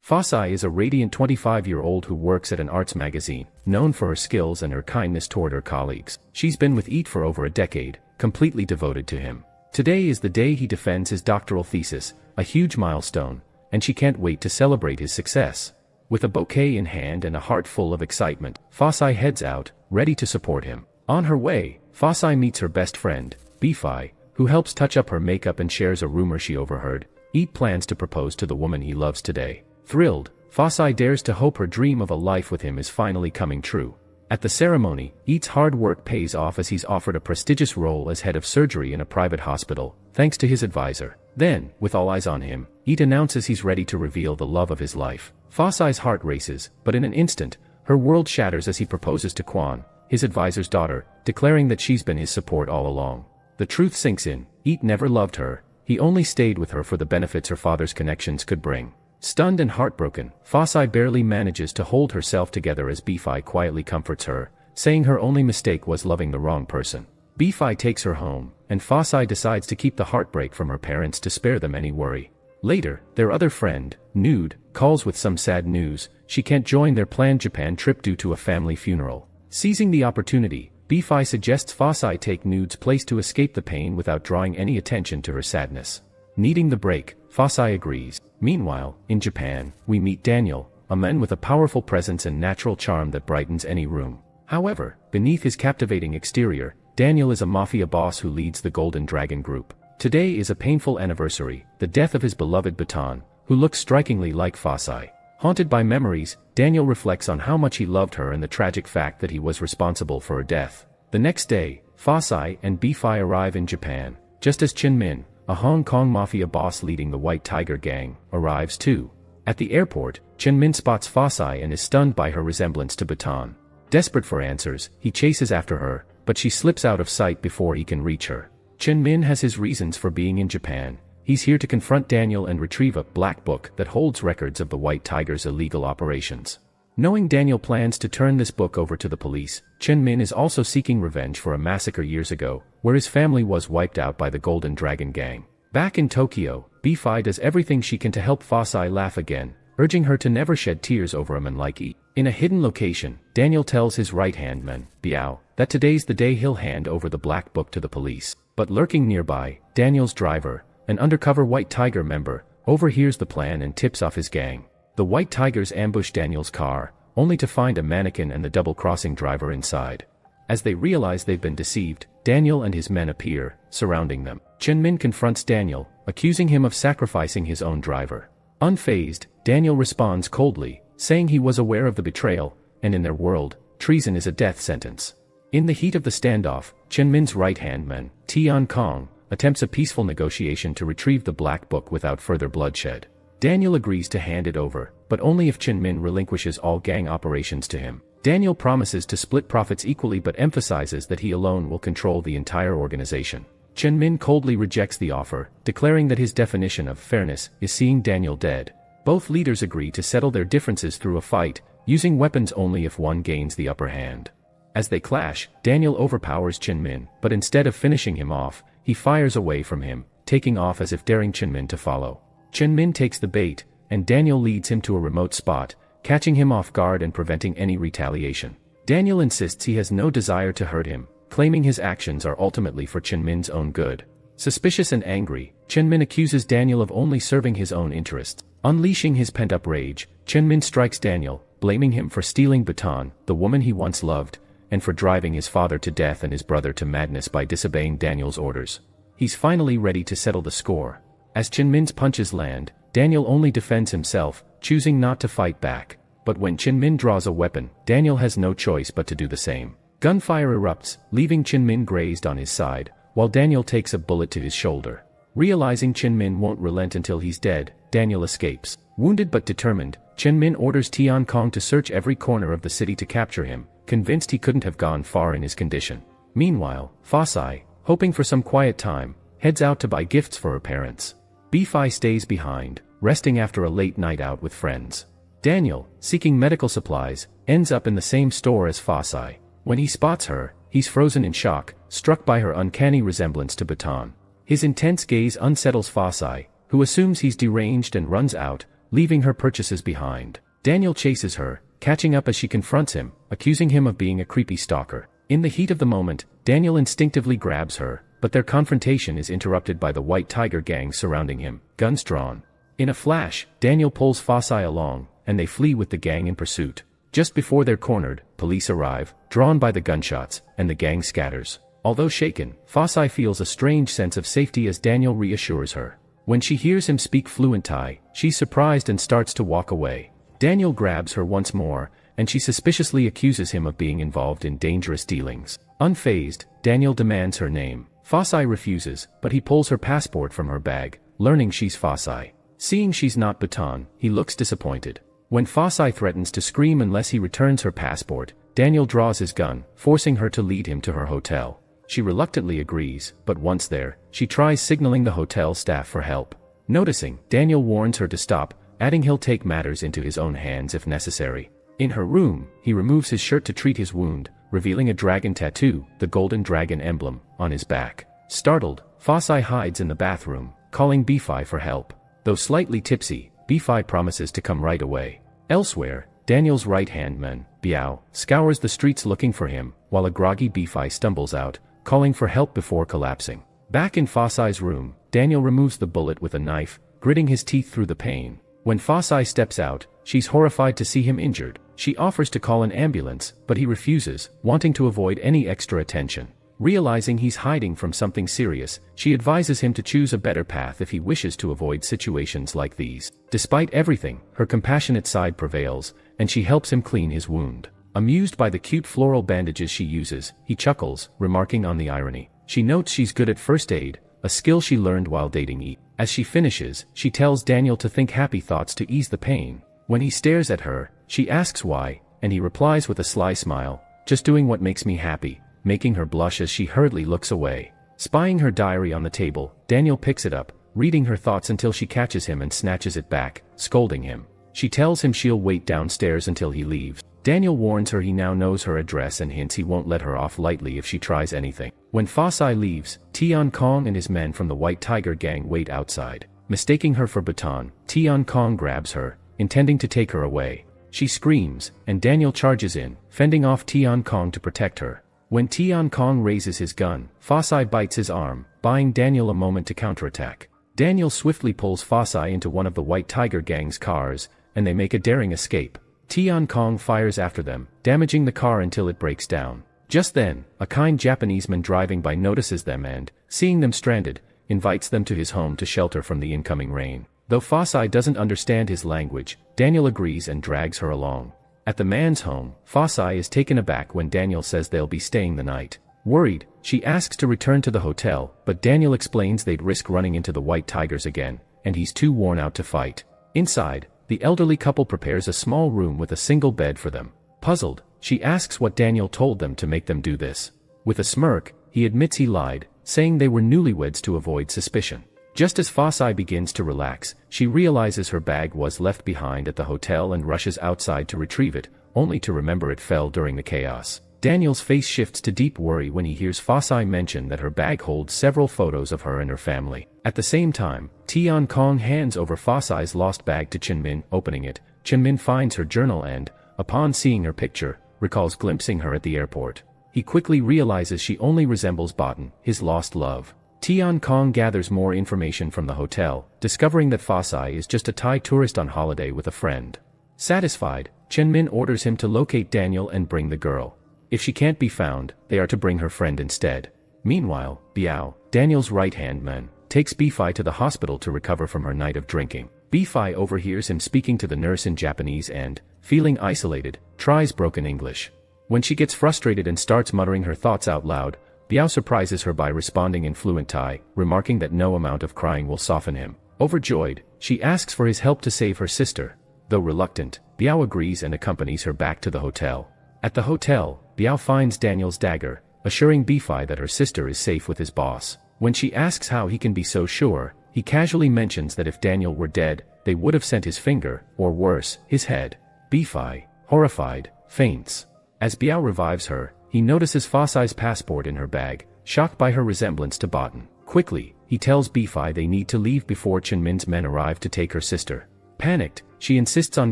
Fasai is a radiant 25-year-old who works at an arts magazine, known for her skills and her kindness toward her colleagues. She's been with Eat for over a decade, completely devoted to him. Today is the day he defends his doctoral thesis, a huge milestone, and she can't wait to celebrate his success. With a bouquet in hand and a heart full of excitement, Fasai heads out, ready to support him. On her way, Fasai meets her best friend, Bifai, who helps touch up her makeup and shares a rumor she overheard. Eat plans to propose to the woman he loves today. Thrilled, Fasai dares to hope her dream of a life with him is finally coming true. At the ceremony, Eat's hard work pays off as he's offered a prestigious role as head of surgery in a private hospital, thanks to his advisor. Then, with all eyes on him, Eat announces he's ready to reveal the love of his life. Fasai's heart races, but in an instant, her world shatters as he proposes to Kwan, his advisor's daughter, declaring that she's been his support all along. The truth sinks in. Eat never loved her, he only stayed with her for the benefits her father's connections could bring. Stunned and heartbroken, Fasai barely manages to hold herself together as Bifai quietly comforts her, saying her only mistake was loving the wrong person. Bifai takes her home, and Fasai decides to keep the heartbreak from her parents to spare them any worry. Later, their other friend, Nude, calls with some sad news. She can't join their planned Japan trip due to a family funeral. Seizing the opportunity, Bifai suggests Fasai take Nude's place to escape the pain without drawing any attention to her sadness. Needing the break, Fasai agrees. Meanwhile, in Japan, we meet Daniel, a man with a powerful presence and natural charm that brightens any room. However, beneath his captivating exterior, Daniel is a mafia boss who leads the Golden Dragon Group. Today is a painful anniversary, the death of his beloved Baton, who looks strikingly like Fasai. Haunted by memories, Daniel reflects on how much he loved her and the tragic fact that he was responsible for her death. The next day, Fasai and Bifai arrive in Japan, just as Min, a Hong Kong mafia boss leading the White Tiger gang, arrives too. At the airport, Min spots Fasai and is stunned by her resemblance to Baton. Desperate for answers, he chases after her, but she slips out of sight before he can reach her. Min has his reasons for being in Japan. He's here to confront Daniel and retrieve a black book that holds records of the White Tiger's illegal operations. Knowing Daniel plans to turn this book over to the police, Min is also seeking revenge for a massacre years ago, where his family was wiped out by the Golden Dragon gang. Back in Tokyo, Bifai does everything she can to help Fasai laugh again, urging her to never shed tears over a man like Eat. In a hidden location, Daniel tells his right-hand man, Biao, that today's the day he'll hand over the black book to the police. But lurking nearby, Daniel's driver, an undercover White Tiger member, overhears the plan and tips off his gang. The White Tigers ambush Daniel's car, only to find a mannequin and the double-crossing driver inside. As they realize they've been deceived, Daniel and his men appear, surrounding them. Min confronts Daniel, accusing him of sacrificing his own driver. Unfazed, Daniel responds coldly, saying he was aware of the betrayal, and in their world, treason is a death sentence. In the heat of the standoff, Min's right-hand man, Tian Kong, attempts a peaceful negotiation to retrieve the black book without further bloodshed. Daniel agrees to hand it over, but only if Min relinquishes all gang operations to him. Daniel promises to split profits equally but emphasizes that he alone will control the entire organization. Min coldly rejects the offer, declaring that his definition of fairness is seeing Daniel dead. Both leaders agree to settle their differences through a fight, using weapons only if one gains the upper hand. As they clash, Daniel overpowers Min, but instead of finishing him off, he fires away from him, taking off as if daring Min to follow. Min takes the bait, and Daniel leads him to a remote spot, catching him off guard and preventing any retaliation. Daniel insists he has no desire to hurt him, claiming his actions are ultimately for Min's own good. Suspicious and angry, Min accuses Daniel of only serving his own interests. Unleashing his pent-up rage, Min strikes Daniel, blaming him for stealing Baton, the woman he once loved, and for driving his father to death and his brother to madness by disobeying Daniel's orders. He's finally ready to settle the score. As Min's punches land, Daniel only defends himself, choosing not to fight back. But when Min draws a weapon, Daniel has no choice but to do the same. Gunfire erupts, leaving Min grazed on his side, while Daniel takes a bullet to his shoulder. Realizing Min won't relent until he's dead, Daniel escapes. Wounded but determined, Min orders Tian Kong to search every corner of the city to capture him, convinced he couldn't have gone far in his condition. Meanwhile, Fasai, hoping for some quiet time, heads out to buy gifts for her parents. Bifai stays behind, resting after a late night out with friends. Daniel, seeking medical supplies, ends up in the same store as Fasai. When he spots her, he's frozen in shock, struck by her uncanny resemblance to Baton. His intense gaze unsettles Fasai, who assumes he's deranged and runs out, leaving her purchases behind. Daniel chases her, catching up as she confronts him, accusing him of being a creepy stalker. In the heat of the moment, Daniel instinctively grabs her, but their confrontation is interrupted by the White Tiger gang surrounding him, guns drawn. In a flash, Daniel pulls Fossey along, and they flee with the gang in pursuit. Just before they're cornered, police arrive, drawn by the gunshots, and the gang scatters. Although shaken, Fossey feels a strange sense of safety as Daniel reassures her. When she hears him speak fluent Thai, she's surprised and starts to walk away. Daniel grabs her once more, and she suspiciously accuses him of being involved in dangerous dealings. Unfazed, Daniel demands her name. Fossey refuses, but he pulls her passport from her bag, learning she's Fossey. Seeing she's not Baton, he looks disappointed. When Fossey threatens to scream unless he returns her passport, Daniel draws his gun, forcing her to lead him to her hotel. She reluctantly agrees, but once there, she tries signaling the hotel staff for help. Noticing, Daniel warns her to stop, adding he'll take matters into his own hands if necessary. In her room, he removes his shirt to treat his wound, revealing a dragon tattoo, the golden dragon emblem, on his back. Startled, Fossey hides in the bathroom, calling Beefy for help. Though slightly tipsy, Beefy promises to come right away. Elsewhere, Daniel's right-hand man, Biao, scours the streets looking for him, while a groggy Beefy stumbles out, calling for help before collapsing. Back in Fossey's room, Daniel removes the bullet with a knife, gritting his teeth through the pain. When Fossey steps out, she's horrified to see him injured. She offers to call an ambulance, but he refuses, wanting to avoid any extra attention. Realizing he's hiding from something serious, she advises him to choose a better path if he wishes to avoid situations like these. Despite everything, her compassionate side prevails, and she helps him clean his wound. Amused by the cute floral bandages she uses, he chuckles, remarking on the irony. She notes she's good at first aid, a skill she learned while dating E. As she finishes, she tells Daniel to think happy thoughts to ease the pain. When he stares at her, she asks why, and he replies with a sly smile, "Just doing what makes me happy," making her blush as she hurriedly looks away. Spying her diary on the table, Daniel picks it up, reading her thoughts until she catches him and snatches it back, scolding him. She tells him she'll wait downstairs until he leaves. Daniel warns her he now knows her address and hints he won't let her off lightly if she tries anything. When Fossey leaves, Tian Kong and his men from the White Tiger gang wait outside. Mistaking her for Baton, Tian Kong grabs her, intending to take her away. She screams, and Daniel charges in, fending off Tian Kong to protect her. When Tian Kong raises his gun, Fossey bites his arm, buying Daniel a moment to counterattack. Daniel swiftly pulls Fossey into one of the White Tiger gang's cars, and they make a daring escape. Tian Kong fires after them, damaging the car until it breaks down. Just then, a kind Japanese man driving by notices them and, seeing them stranded, invites them to his home to shelter from the incoming rain. Though Fossey doesn't understand his language, Daniel agrees and drags her along. At the man's home, Fossey is taken aback when Daniel says they'll be staying the night. Worried, she asks to return to the hotel, but Daniel explains they'd risk running into the White Tigers again, and he's too worn out to fight. Inside, the elderly couple prepares a small room with a single bed for them. Puzzled, she asks what Daniel told them to make them do this. With a smirk, he admits he lied, saying they were newlyweds to avoid suspicion. Just as Fossey begins to relax, she realizes her bag was left behind at the hotel and rushes outside to retrieve it, only to remember it fell during the chaos. Daniel's face shifts to deep worry when he hears Fossey mention that her bag holds several photos of her and her family. At the same time, Tian Kong hands over Fossey's lost bag to Chinmin. Opening it, Chinmin finds her journal and, upon seeing her picture, recalls glimpsing her at the airport. He quickly realizes she only resembles Baton, his lost love. Tian Kong gathers more information from the hotel, discovering that Fossey is just a Thai tourist on holiday with a friend. Satisfied, Chinmin orders him to locate Daniel and bring the girl. If she can't be found, they are to bring her friend instead. Meanwhile, Biao, Daniel's right-hand man, takes Beefy to the hospital to recover from her night of drinking. Beefy overhears him speaking to the nurse in Japanese and, feeling isolated, tries broken English. When she gets frustrated and starts muttering her thoughts out loud, Biao surprises her by responding in fluent Thai, remarking that no amount of crying will soften him. Overjoyed, she asks for his help to save her sister. Though reluctant, Biao agrees and accompanies her back to the hotel. At the hotel, Biao finds Daniel's dagger, assuring Beefy that her sister is safe with his boss. When she asks how he can be so sure, he casually mentions that if Daniel were dead, they would have sent his finger, or worse, his head. Beefy, horrified, faints. As Biao revives her, he notices Fossey's passport in her bag, shocked by her resemblance to Baton. Quickly, he tells Beefy they need to leave before Chinmin's men arrive to take her sister. Panicked, she insists on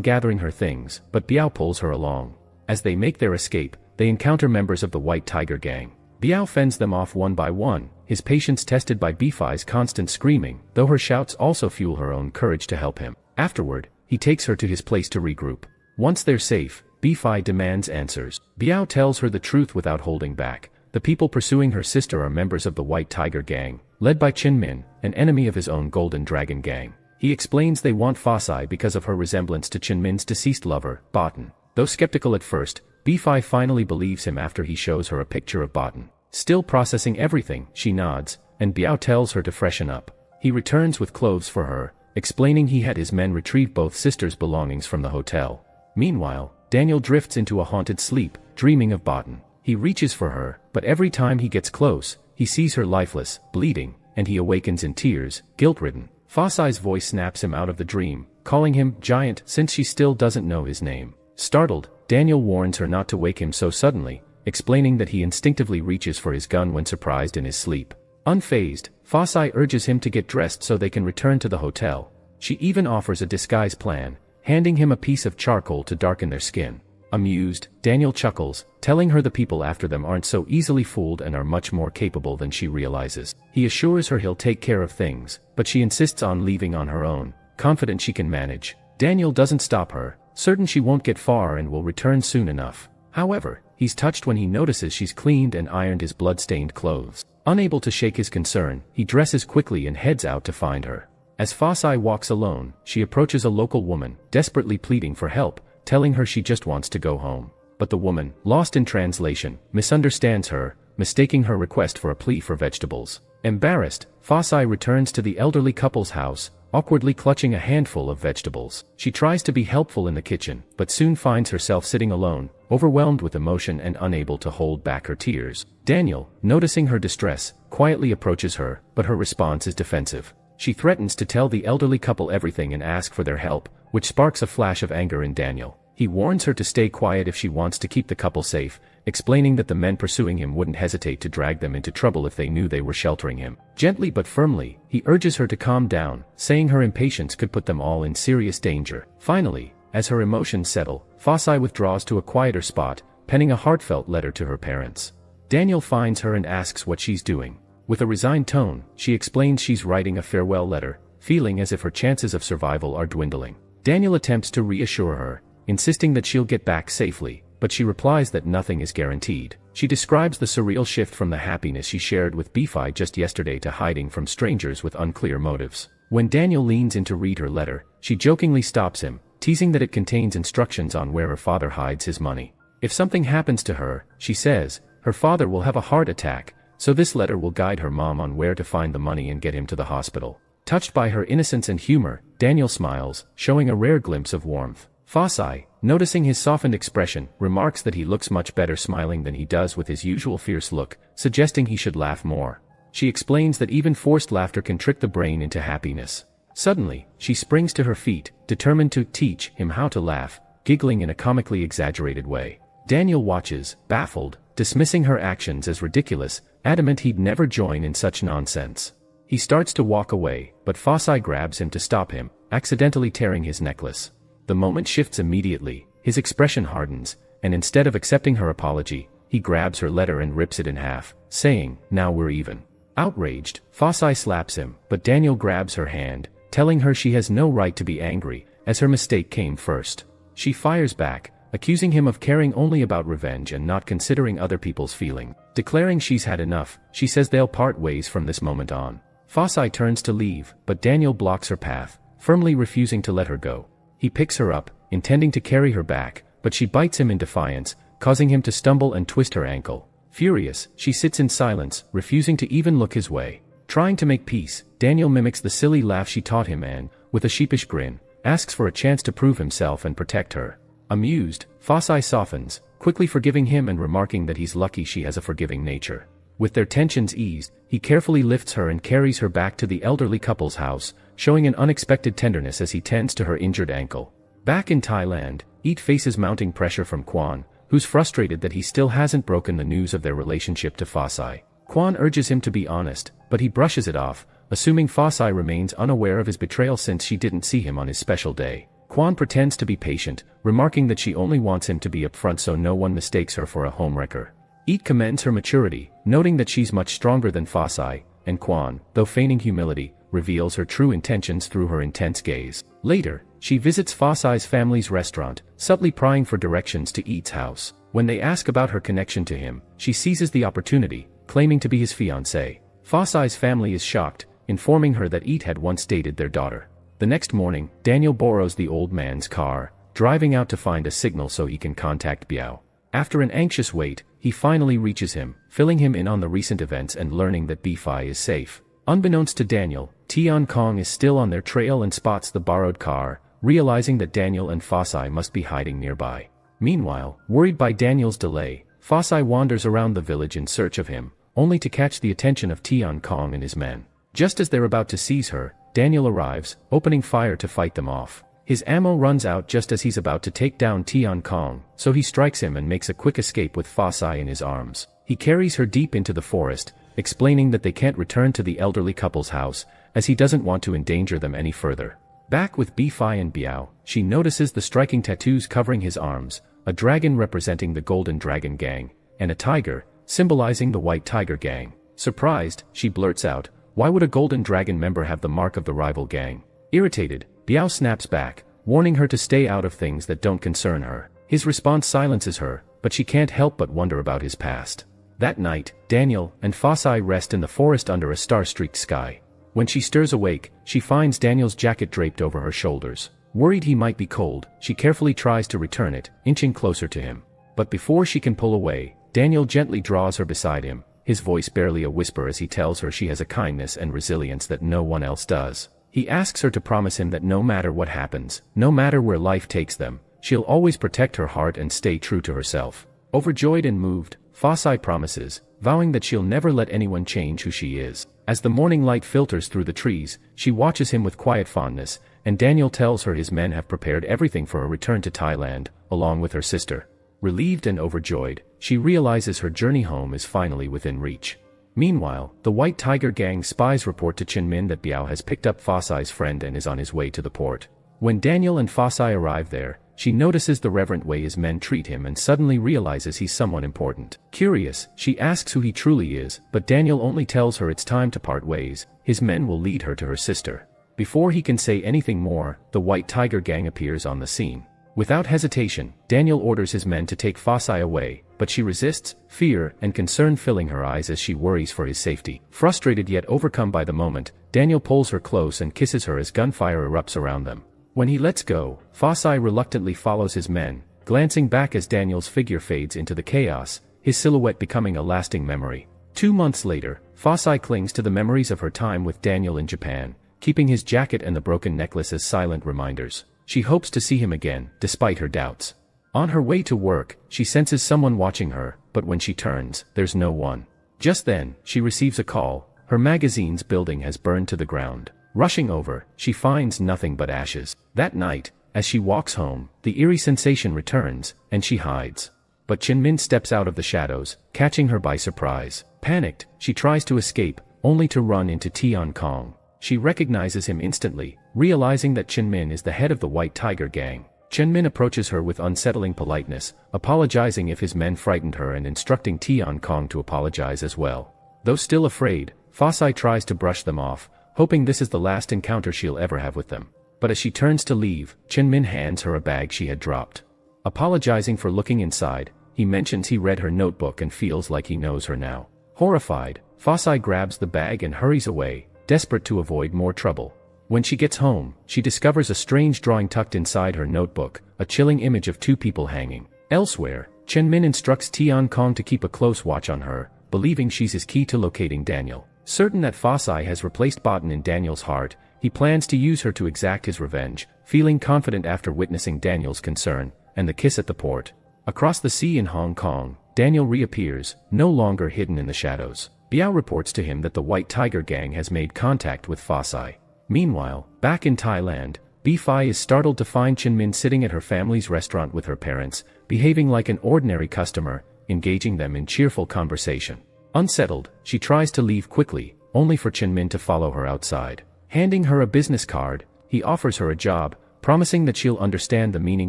gathering her things, but Biao pulls her along. As they make their escape, they encounter members of the White Tiger gang. Biao fends them off one by one, his patience tested by Bifai's constant screaming, though her shouts also fuel her own courage to help him. Afterward, he takes her to his place to regroup. Once they're safe, Bifai demands answers. Biao tells her the truth without holding back. The people pursuing her sister are members of the White Tiger gang, led by Qin Min, an enemy of his own Golden Dragon gang. He explains they want Fasai because of her resemblance to Qin Min's deceased lover, Botan. Though skeptical at first, Bifai finally believes him after he shows her a picture of Botan. Still processing everything, she nods, and Biao tells her to freshen up. He returns with clothes for her, explaining he had his men retrieve both sisters' belongings from the hotel. Meanwhile, Daniel drifts into a haunted sleep, dreaming of Botan. He reaches for her, but every time he gets close, he sees her lifeless, bleeding, and he awakens in tears, guilt-ridden. Fasai's voice snaps him out of the dream, calling him giant since she still doesn't know his name. Startled, Daniel warns her not to wake him so suddenly, explaining that he instinctively reaches for his gun when surprised in his sleep. Unfazed, Fasai urges him to get dressed so they can return to the hotel. She even offers a disguise plan, handing him a piece of charcoal to darken their skin. Amused, Daniel chuckles, telling her the people after them aren't so easily fooled and are much more capable than she realizes. He assures her he'll take care of things, but she insists on leaving on her own, confident she can manage. Daniel doesn't stop her, certain she won't get far and will return soon enough. However, he's touched when he notices she's cleaned and ironed his blood-stained clothes. Unable to shake his concern, he dresses quickly and heads out to find her. As Fasai walks alone, she approaches a local woman, desperately pleading for help, telling her she just wants to go home. But the woman, lost in translation, misunderstands her, mistaking her request for a plea for vegetables. Embarrassed, Fasai returns to the elderly couple's house, awkwardly clutching a handful of vegetables. She tries to be helpful in the kitchen, but soon finds herself sitting alone, overwhelmed with emotion and unable to hold back her tears. Daniel, noticing her distress, quietly approaches her, but her response is defensive. She threatens to tell the elderly couple everything and ask for their help, which sparks a flash of anger in Daniel. He warns her to stay quiet if she wants to keep the couple safe, explaining that the men pursuing him wouldn't hesitate to drag them into trouble if they knew they were sheltering him. Gently but firmly, he urges her to calm down, saying her impatience could put them all in serious danger. Finally, as her emotions settle, Fasai withdraws to a quieter spot, penning a heartfelt letter to her parents. Daniel finds her and asks what she's doing. With a resigned tone, she explains she's writing a farewell letter, feeling as if her chances of survival are dwindling. Daniel attempts to reassure her, insisting that she'll get back safely, but she replies that nothing is guaranteed. She describes the surreal shift from the happiness she shared with Bifai just yesterday to hiding from strangers with unclear motives. When Daniel leans in to read her letter, she jokingly stops him, teasing that it contains instructions on where her father hides his money. If something happens to her, she says, her father will have a heart attack, so this letter will guide her mom on where to find the money and get him to the hospital. Touched by her innocence and humor, Daniel smiles, showing a rare glimpse of warmth. Fasai, noticing his softened expression, remarks that he looks much better smiling than he does with his usual fierce look, suggesting he should laugh more. She explains that even forced laughter can trick the brain into happiness. Suddenly, she springs to her feet, determined to teach him how to laugh, giggling in a comically exaggerated way. Daniel watches, baffled, dismissing her actions as ridiculous, adamant he'd never join in such nonsense. He starts to walk away, but Fasai grabs him to stop him, accidentally tearing his necklace. The moment shifts immediately, his expression hardens, and instead of accepting her apology, he grabs her letter and rips it in half, saying, "Now we're even." Outraged, Fasai slaps him, but Daniel grabs her hand, telling her she has no right to be angry, as her mistake came first. She fires back, accusing him of caring only about revenge and not considering other people's feelings. Declaring she's had enough, she says they'll part ways from this moment on. Fasai turns to leave, but Daniel blocks her path, firmly refusing to let her go. He picks her up, intending to carry her back, but she bites him in defiance, causing him to stumble and twist her ankle. Furious, she sits in silence, refusing to even look his way. Trying to make peace, Daniel mimics the silly laugh she taught him and, with a sheepish grin, asks for a chance to prove himself and protect her. Amused, Fasai softens, quickly forgiving him and remarking that he's lucky she has a forgiving nature. With their tensions eased, he carefully lifts her and carries her back to the elderly couple's house, showing an unexpected tenderness as he tends to her injured ankle. Back in Thailand, Eat faces mounting pressure from Kwan, who's frustrated that he still hasn't broken the news of their relationship to Fasai. Kwan urges him to be honest, but he brushes it off, assuming Fasai remains unaware of his betrayal since she didn't see him on his special day. Quan pretends to be patient, remarking that she only wants him to be upfront so no one mistakes her for a homewrecker. Eat commends her maturity, noting that she's much stronger than Fasai, and Quan, though feigning humility, reveals her true intentions through her intense gaze. Later, she visits Fasai's family's restaurant, subtly prying for directions to Eat's house. When they ask about her connection to him, she seizes the opportunity, claiming to be his fiancée. Fasai's family is shocked, informing her that Eat had once dated their daughter. The next morning, Daniel borrows the old man's car, driving out to find a signal so he can contact Biao. After an anxious wait, he finally reaches him, filling him in on the recent events and learning that Bifai is safe. Unbeknownst to Daniel, Tian Kong is still on their trail and spots the borrowed car, realizing that Daniel and Fasai must be hiding nearby. Meanwhile, worried by Daniel's delay, Fasai wanders around the village in search of him, only to catch the attention of Tian Kong and his men. Just as they're about to seize her, Daniel arrives, opening fire to fight them off. His ammo runs out just as he's about to take down Tian Kong, so he strikes him and makes a quick escape with Fasai in his arms. He carries her deep into the forest, explaining that they can't return to the elderly couple's house, as he doesn't want to endanger them any further. Back with Bifai and Biao, she notices the striking tattoos covering his arms, a dragon representing the Golden Dragon Gang, and a tiger, symbolizing the White Tiger Gang. Surprised, she blurts out, "Why would a Golden Dragon member have the mark of the rival gang?" Irritated, Biao snaps back, warning her to stay out of things that don't concern her. His response silences her, but she can't help but wonder about his past. That night, Daniel and Fasai rest in the forest under a star-streaked sky. When she stirs awake, she finds Daniel's jacket draped over her shoulders. Worried he might be cold, she carefully tries to return it, inching closer to him. But before she can pull away, Daniel gently draws her beside him, his voice barely a whisper as he tells her she has a kindness and resilience that no one else does. He asks her to promise him that no matter what happens, no matter where life takes them, she'll always protect her heart and stay true to herself. Overjoyed and moved, Fasai promises, vowing that she'll never let anyone change who she is. As the morning light filters through the trees, she watches him with quiet fondness, and Daniel tells her his men have prepared everything for a return to Thailand, along with her sister. Relieved and overjoyed, she realizes her journey home is finally within reach. Meanwhile, the White Tiger Gang spies report to Chinmin that Biao has picked up Fasai's friend and is on his way to the port. When Daniel and Fasai arrive there, she notices the reverent way his men treat him and suddenly realizes he's someone important. Curious, she asks who he truly is, but Daniel only tells her it's time to part ways. His men will lead her to her sister. Before he can say anything more, the White Tiger Gang appears on the scene. Without hesitation, Daniel orders his men to take Fasai away, but she resists, fear and concern filling her eyes as she worries for his safety. Frustrated yet overcome by the moment, Daniel pulls her close and kisses her as gunfire erupts around them. When he lets go, Fasai reluctantly follows his men, glancing back as Daniel's figure fades into the chaos, his silhouette becoming a lasting memory. 2 months later, Fasai clings to the memories of her time with Daniel in Japan, keeping his jacket and the broken necklace as silent reminders. She hopes to see him again, despite her doubts. On her way to work, she senses someone watching her, but when she turns, there's no one. Just then, she receives a call. Her magazine's building has burned to the ground. Rushing over, she finds nothing but ashes. That night, as she walks home, the eerie sensation returns, and she hides. But Chinmin steps out of the shadows, catching her by surprise. Panicked, she tries to escape, only to run into Tian Kong. She recognizes him instantly, realizing that Chinmin is the head of the White Tiger Gang. Chinmin approaches her with unsettling politeness, apologizing if his men frightened her and instructing Tian Kong to apologize as well. Though still afraid, Fasai tries to brush them off, hoping this is the last encounter she'll ever have with them. But as she turns to leave, Chinmin hands her a bag she had dropped. Apologizing for looking inside, he mentions he read her notebook and feels like he knows her now. Horrified, Fasai grabs the bag and hurries away, desperate to avoid more trouble. When she gets home, she discovers a strange drawing tucked inside her notebook, a chilling image of 2 people hanging. Elsewhere, Chinmin instructs Tian Kong to keep a close watch on her, believing she's his key to locating Daniel. Certain that Fasai has replaced Botan in Daniel's heart, he plans to use her to exact his revenge, feeling confident after witnessing Daniel's concern, and the kiss at the port. Across the sea in Hong Kong, Daniel reappears, no longer hidden in the shadows. Biao reports to him that the White Tiger Gang has made contact with Fasai. Meanwhile, back in Thailand, Bifai is startled to find Chinmin sitting at her family's restaurant with her parents, behaving like an ordinary customer, engaging them in cheerful conversation. Unsettled, she tries to leave quickly, only for Chinmin to follow her outside. Handing her a business card, he offers her a job, promising that she'll understand the meaning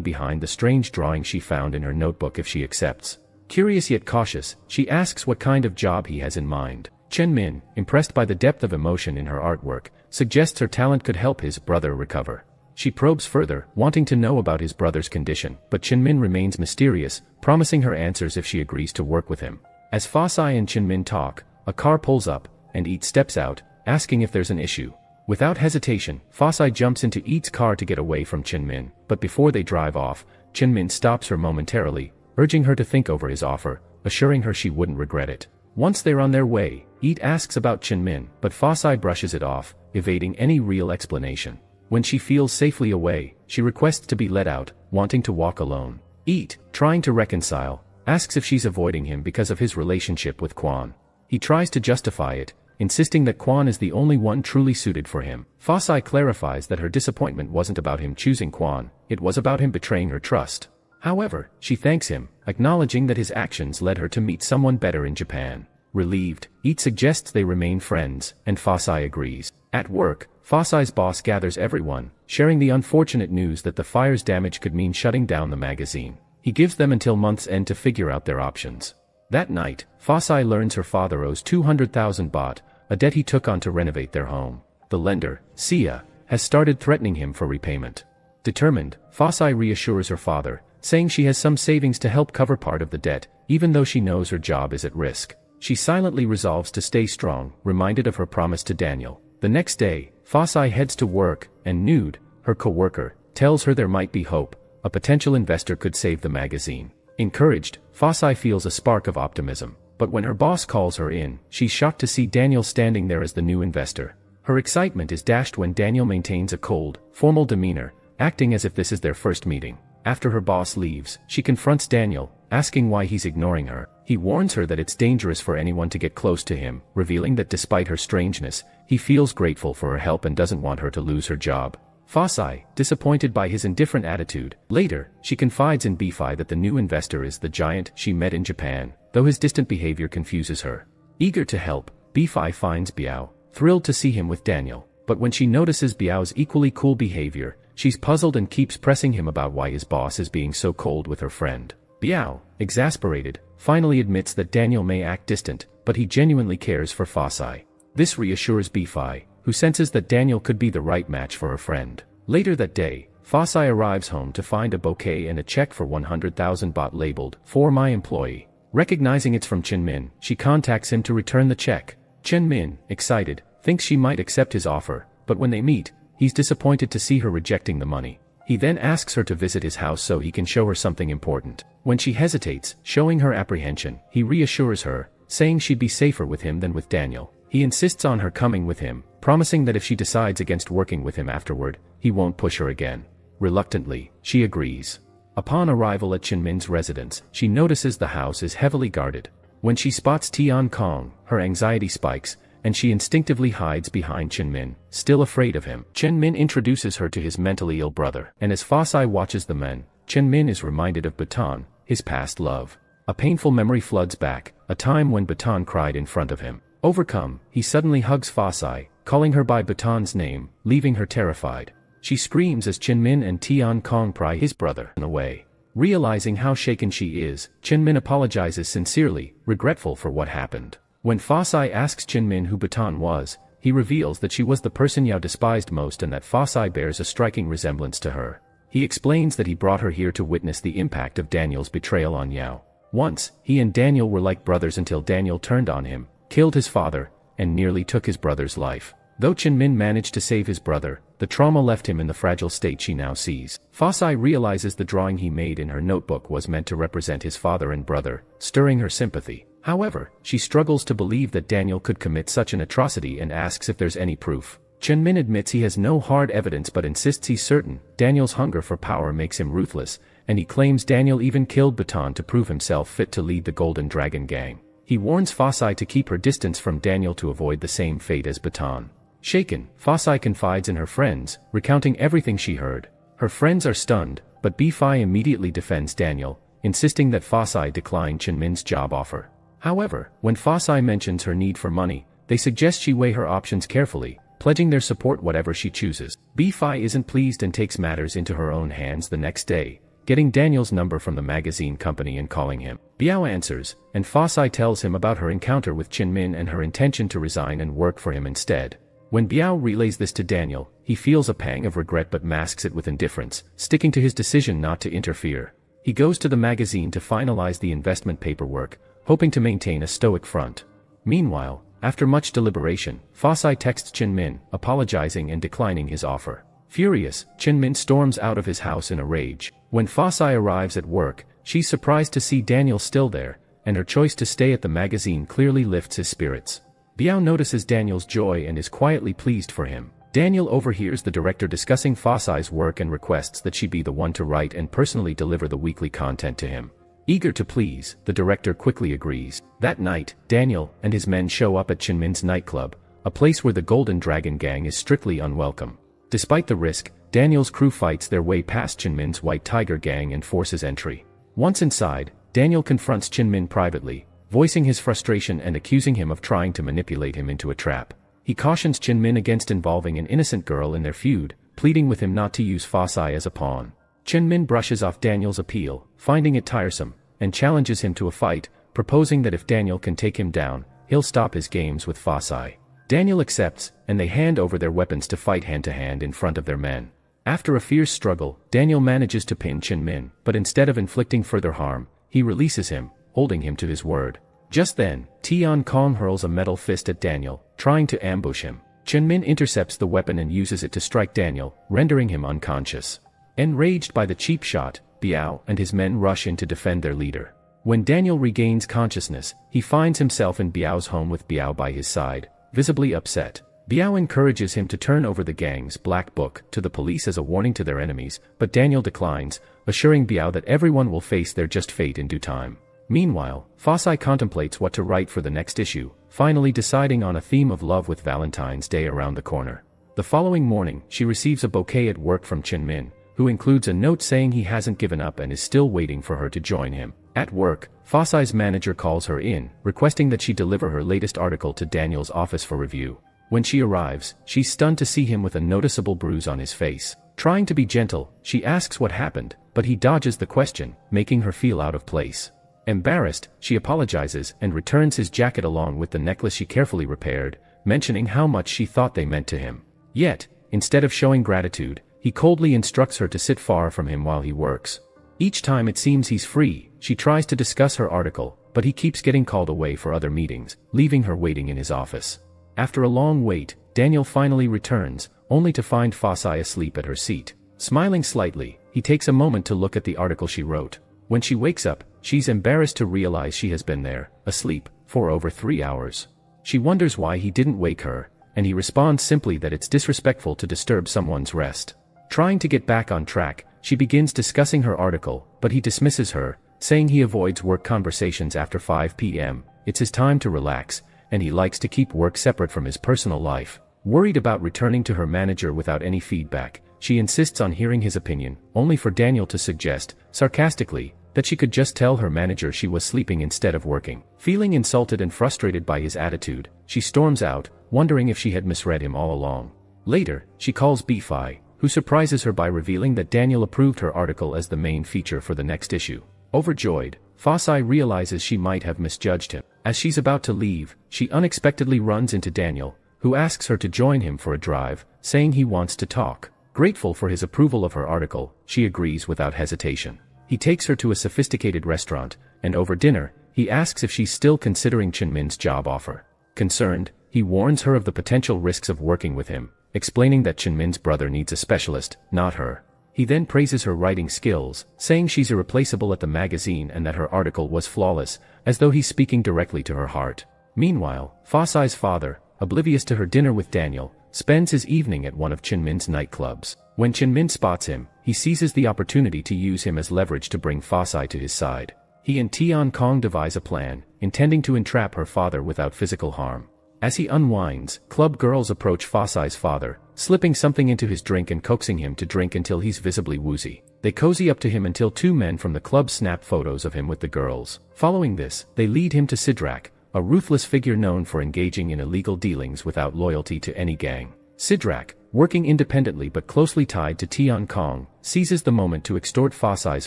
behind the strange drawing she found in her notebook if she accepts. Curious yet cautious, she asks what kind of job he has in mind. Chinmin, impressed by the depth of emotion in her artwork, suggests her talent could help his brother recover. She probes further, wanting to know about his brother's condition, but Chinmin remains mysterious, promising her answers if she agrees to work with him. As Fasai and Chinmin talk, a car pulls up, and Eat steps out, asking if there's an issue. Without hesitation, Fasai jumps into Eat's car to get away from Chinmin, but before they drive off, Chinmin stops her momentarily, urging her to think over his offer, assuring her she wouldn't regret it. Once they're on their way, Eat asks about Chinmin, but Fasai brushes it off, evading any real explanation. When she feels safely away, she requests to be let out, wanting to walk alone. Eat, trying to reconcile, asks if she's avoiding him because of his relationship with Quan. He tries to justify it, insisting that Quan is the only one truly suited for him. Fasai clarifies that her disappointment wasn't about him choosing Quan, it was about him betraying her trust. However, she thanks him, acknowledging that his actions led her to meet someone better in Japan. Relieved, Eat suggests they remain friends, and Fasai agrees. At work, Fasai's boss gathers everyone, sharing the unfortunate news that the fire's damage could mean shutting down the magazine. He gives them until month's end to figure out their options. That night, Fasai learns her father owes 200,000 baht, a debt he took on to renovate their home. The lender, Sia, has started threatening him for repayment. Determined, Fasai reassures her father, saying she has some savings to help cover part of the debt, even though she knows her job is at risk. She silently resolves to stay strong, reminded of her promise to Daniel. The next day, Fasai heads to work, and Nude, her co-worker, tells her there might be hope. A potential investor could save the magazine. Encouraged, Fasai feels a spark of optimism. But when her boss calls her in, she's shocked to see Daniel standing there as the new investor. Her excitement is dashed when Daniel maintains a cold, formal demeanor, acting as if this is their first meeting. After her boss leaves, she confronts Daniel, asking why he's ignoring her. He warns her that it's dangerous for anyone to get close to him, revealing that despite her strangeness, he feels grateful for her help and doesn't want her to lose her job. Fasai, disappointed by his indifferent attitude. Later, she confides in Bifi that the new investor is the giant she met in Japan, though his distant behavior confuses her. Eager to help, Bifi finds Biao, thrilled to see him with Daniel, but when she notices Biao's equally cool behavior, she's puzzled and keeps pressing him about why his boss is being so cold with her friend. Biao, exasperated, finally admits that Daniel may act distant, but he genuinely cares for Fasai. This reassures Bifi, who senses that Daniel could be the right match for her friend. Later that day, Fasai arrives home to find a bouquet and a check for 100,000 baht labeled, "For my employee." Recognizing it's from Chinmin, she contacts him to return the check. Chinmin, excited, thinks she might accept his offer, but when they meet, he's disappointed to see her rejecting the money. He then asks her to visit his house so he can show her something important. When she hesitates, showing her apprehension, he reassures her, saying she'd be safer with him than with Daniel. He insists on her coming with him, promising that if she decides against working with him afterward, he won't push her again. Reluctantly, she agrees. Upon arrival at Chinmin's residence, she notices the house is heavily guarded. When she spots Tian Kong, her anxiety spikes, and she instinctively hides behind Chinmin, still afraid of him. Chinmin introduces her to his mentally ill brother, and as Fasai watches the men, Chinmin is reminded of Batan, his past love. A painful memory floods back, a time when Batan cried in front of him. Overcome, he suddenly hugs Fasai, calling her by Batan's name, leaving her terrified. She screams as Chinmin and Tian Kong pry his brother away. Realizing how shaken she is, Chinmin apologizes sincerely, regretful for what happened. When Fasai asks Chinmin who Batan was, he reveals that she was the person Yao despised most and that Fasai bears a striking resemblance to her. He explains that he brought her here to witness the impact of Daniel's betrayal on Yao. Once, he and Daniel were like brothers until Daniel turned on him, killed his father, and nearly took his brother's life. Though Chinmin managed to save his brother, the trauma left him in the fragile state she now sees. Fasai realizes the drawing he made in her notebook was meant to represent his father and brother, stirring her sympathy. However, she struggles to believe that Daniel could commit such an atrocity and asks if there's any proof. Chinmin admits he has no hard evidence but insists he's certain. Daniel's hunger for power makes him ruthless, and he claims Daniel even killed Batan to prove himself fit to lead the Golden Dragon Gang. He warns Fasai to keep her distance from Daniel to avoid the same fate as Batan. Shaken, Fasai confides in her friends, recounting everything she heard. Her friends are stunned, but Bifi immediately defends Daniel, insisting that Fasai decline Chinmin's job offer. However, when Fasai mentions her need for money, they suggest she weigh her options carefully, pledging their support whatever she chooses. B-Fi isn't pleased and takes matters into her own hands the next day, getting Daniel's number from the magazine company and calling him. Biao answers, and Fa-Sai tells him about her encounter with Chin-min and her intention to resign and work for him instead. When Biao relays this to Daniel, he feels a pang of regret but masks it with indifference, sticking to his decision not to interfere. He goes to the magazine to finalize the investment paperwork, hoping to maintain a stoic front. Meanwhile, after much deliberation, Fa-Sai texts Chin-min, apologizing and declining his offer. Furious, Chin-min storms out of his house in a rage. When Fa-Sai arrives at work, she's surprised to see Daniel still there, and her choice to stay at the magazine clearly lifts his spirits. Biao notices Daniel's joy and is quietly pleased for him. Daniel overhears the director discussing Fa-Sai's work and requests that she be the one to write and personally deliver the weekly content to him. Eager to please, the director quickly agrees. That night, Daniel and his men show up at Chin-min's nightclub, a place where the Golden Dragon Gang is strictly unwelcome. Despite the risk, Daniel's crew fights their way past Chin-min's White Tiger Gang and forces entry. Once inside, Daniel confronts Chin-min privately, voicing his frustration and accusing him of trying to manipulate him into a trap. He cautions Chin-min against involving an innocent girl in their feud, pleading with him not to use Fa-Sai as a pawn. Chin-min brushes off Daniel's appeal, finding it tiresome, and challenges him to a fight, proposing that if Daniel can take him down, he'll stop his games with Fa-Sai. Daniel accepts, and they hand over their weapons to fight hand-to-hand in front of their men. After a fierce struggle, Daniel manages to pin Chin-min, but instead of inflicting further harm, he releases him, holding him to his word. Just then, Tian Kong hurls a metal fist at Daniel, trying to ambush him. Chin-min intercepts the weapon and uses it to strike Daniel, rendering him unconscious. Enraged by the cheap shot, Biao and his men rush in to defend their leader. When Daniel regains consciousness, he finds himself in Biao's home with Biao by his side, visibly upset. Biao encourages him to turn over the gang's black book to the police as a warning to their enemies, but Daniel declines, assuring Biao that everyone will face their just fate in due time. Meanwhile, Fa-Sai contemplates what to write for the next issue, finally deciding on a theme of love with Valentine's Day around the corner. The following morning, she receives a bouquet at work from Chin-min, who includes a note saying he hasn't given up and is still waiting for her to join him. At work, Fa-Sai's manager calls her in, requesting that she deliver her latest article to Daniel's office for review. When she arrives, she's stunned to see him with a noticeable bruise on his face. Trying to be gentle, she asks what happened, but he dodges the question, making her feel out of place. Embarrassed, she apologizes and returns his jacket along with the necklace she carefully repaired, mentioning how much she thought they meant to him. Yet, instead of showing gratitude, he coldly instructs her to sit far from him while he works. Each time it seems he's free, she tries to discuss her article, but he keeps getting called away for other meetings, leaving her waiting in his office. After a long wait, Daniel finally returns, only to find Fa-Sai asleep at her seat. Smiling slightly, he takes a moment to look at the article she wrote. When she wakes up, she's embarrassed to realize she has been there, asleep, for over 3 hours. She wonders why he didn't wake her, and he responds simply that it's disrespectful to disturb someone's rest. Trying to get back on track, she begins discussing her article, but he dismisses her, saying he avoids work conversations after 5 p.m., it's his time to relax, and he likes to keep work separate from his personal life. Worried about returning to her manager without any feedback, she insists on hearing his opinion, only for Daniel to suggest, sarcastically, that she could just tell her manager she was sleeping instead of working. Feeling insulted and frustrated by his attitude, she storms out, wondering if she had misread him all along. Later, she calls B-Fi, who surprises her by revealing that Daniel approved her article as the main feature for the next issue. Overjoyed, Fa-Sai realizes she might have misjudged him. As she's about to leave, she unexpectedly runs into Daniel, who asks her to join him for a drive, saying he wants to talk. Grateful for his approval of her article, she agrees without hesitation. He takes her to a sophisticated restaurant, and over dinner, he asks if she's still considering Chin-min's job offer. Concerned, he warns her of the potential risks of working with him, explaining that Chin-min's brother needs a specialist, not her. He then praises her writing skills, saying she's irreplaceable at the magazine and that her article was flawless, as though he's speaking directly to her heart. Meanwhile, Fa-Sai's father, oblivious to her dinner with Daniel, spends his evening at one of Chin-min's nightclubs. When Chin-min spots him, he seizes the opportunity to use him as leverage to bring Fa-Sai to his side. He and Tian Kong devise a plan, intending to entrap her father without physical harm. As he unwinds, club girls approach Fa-Sai's father, slipping something into his drink and coaxing him to drink until he's visibly woozy. They cozy up to him until 2 men from the club snap photos of him with the girls. Following this, they lead him to Sidrak, a ruthless figure known for engaging in illegal dealings without loyalty to any gang. Sidrak, working independently but closely tied to Tian Kong, seizes the moment to extort Fa Sai's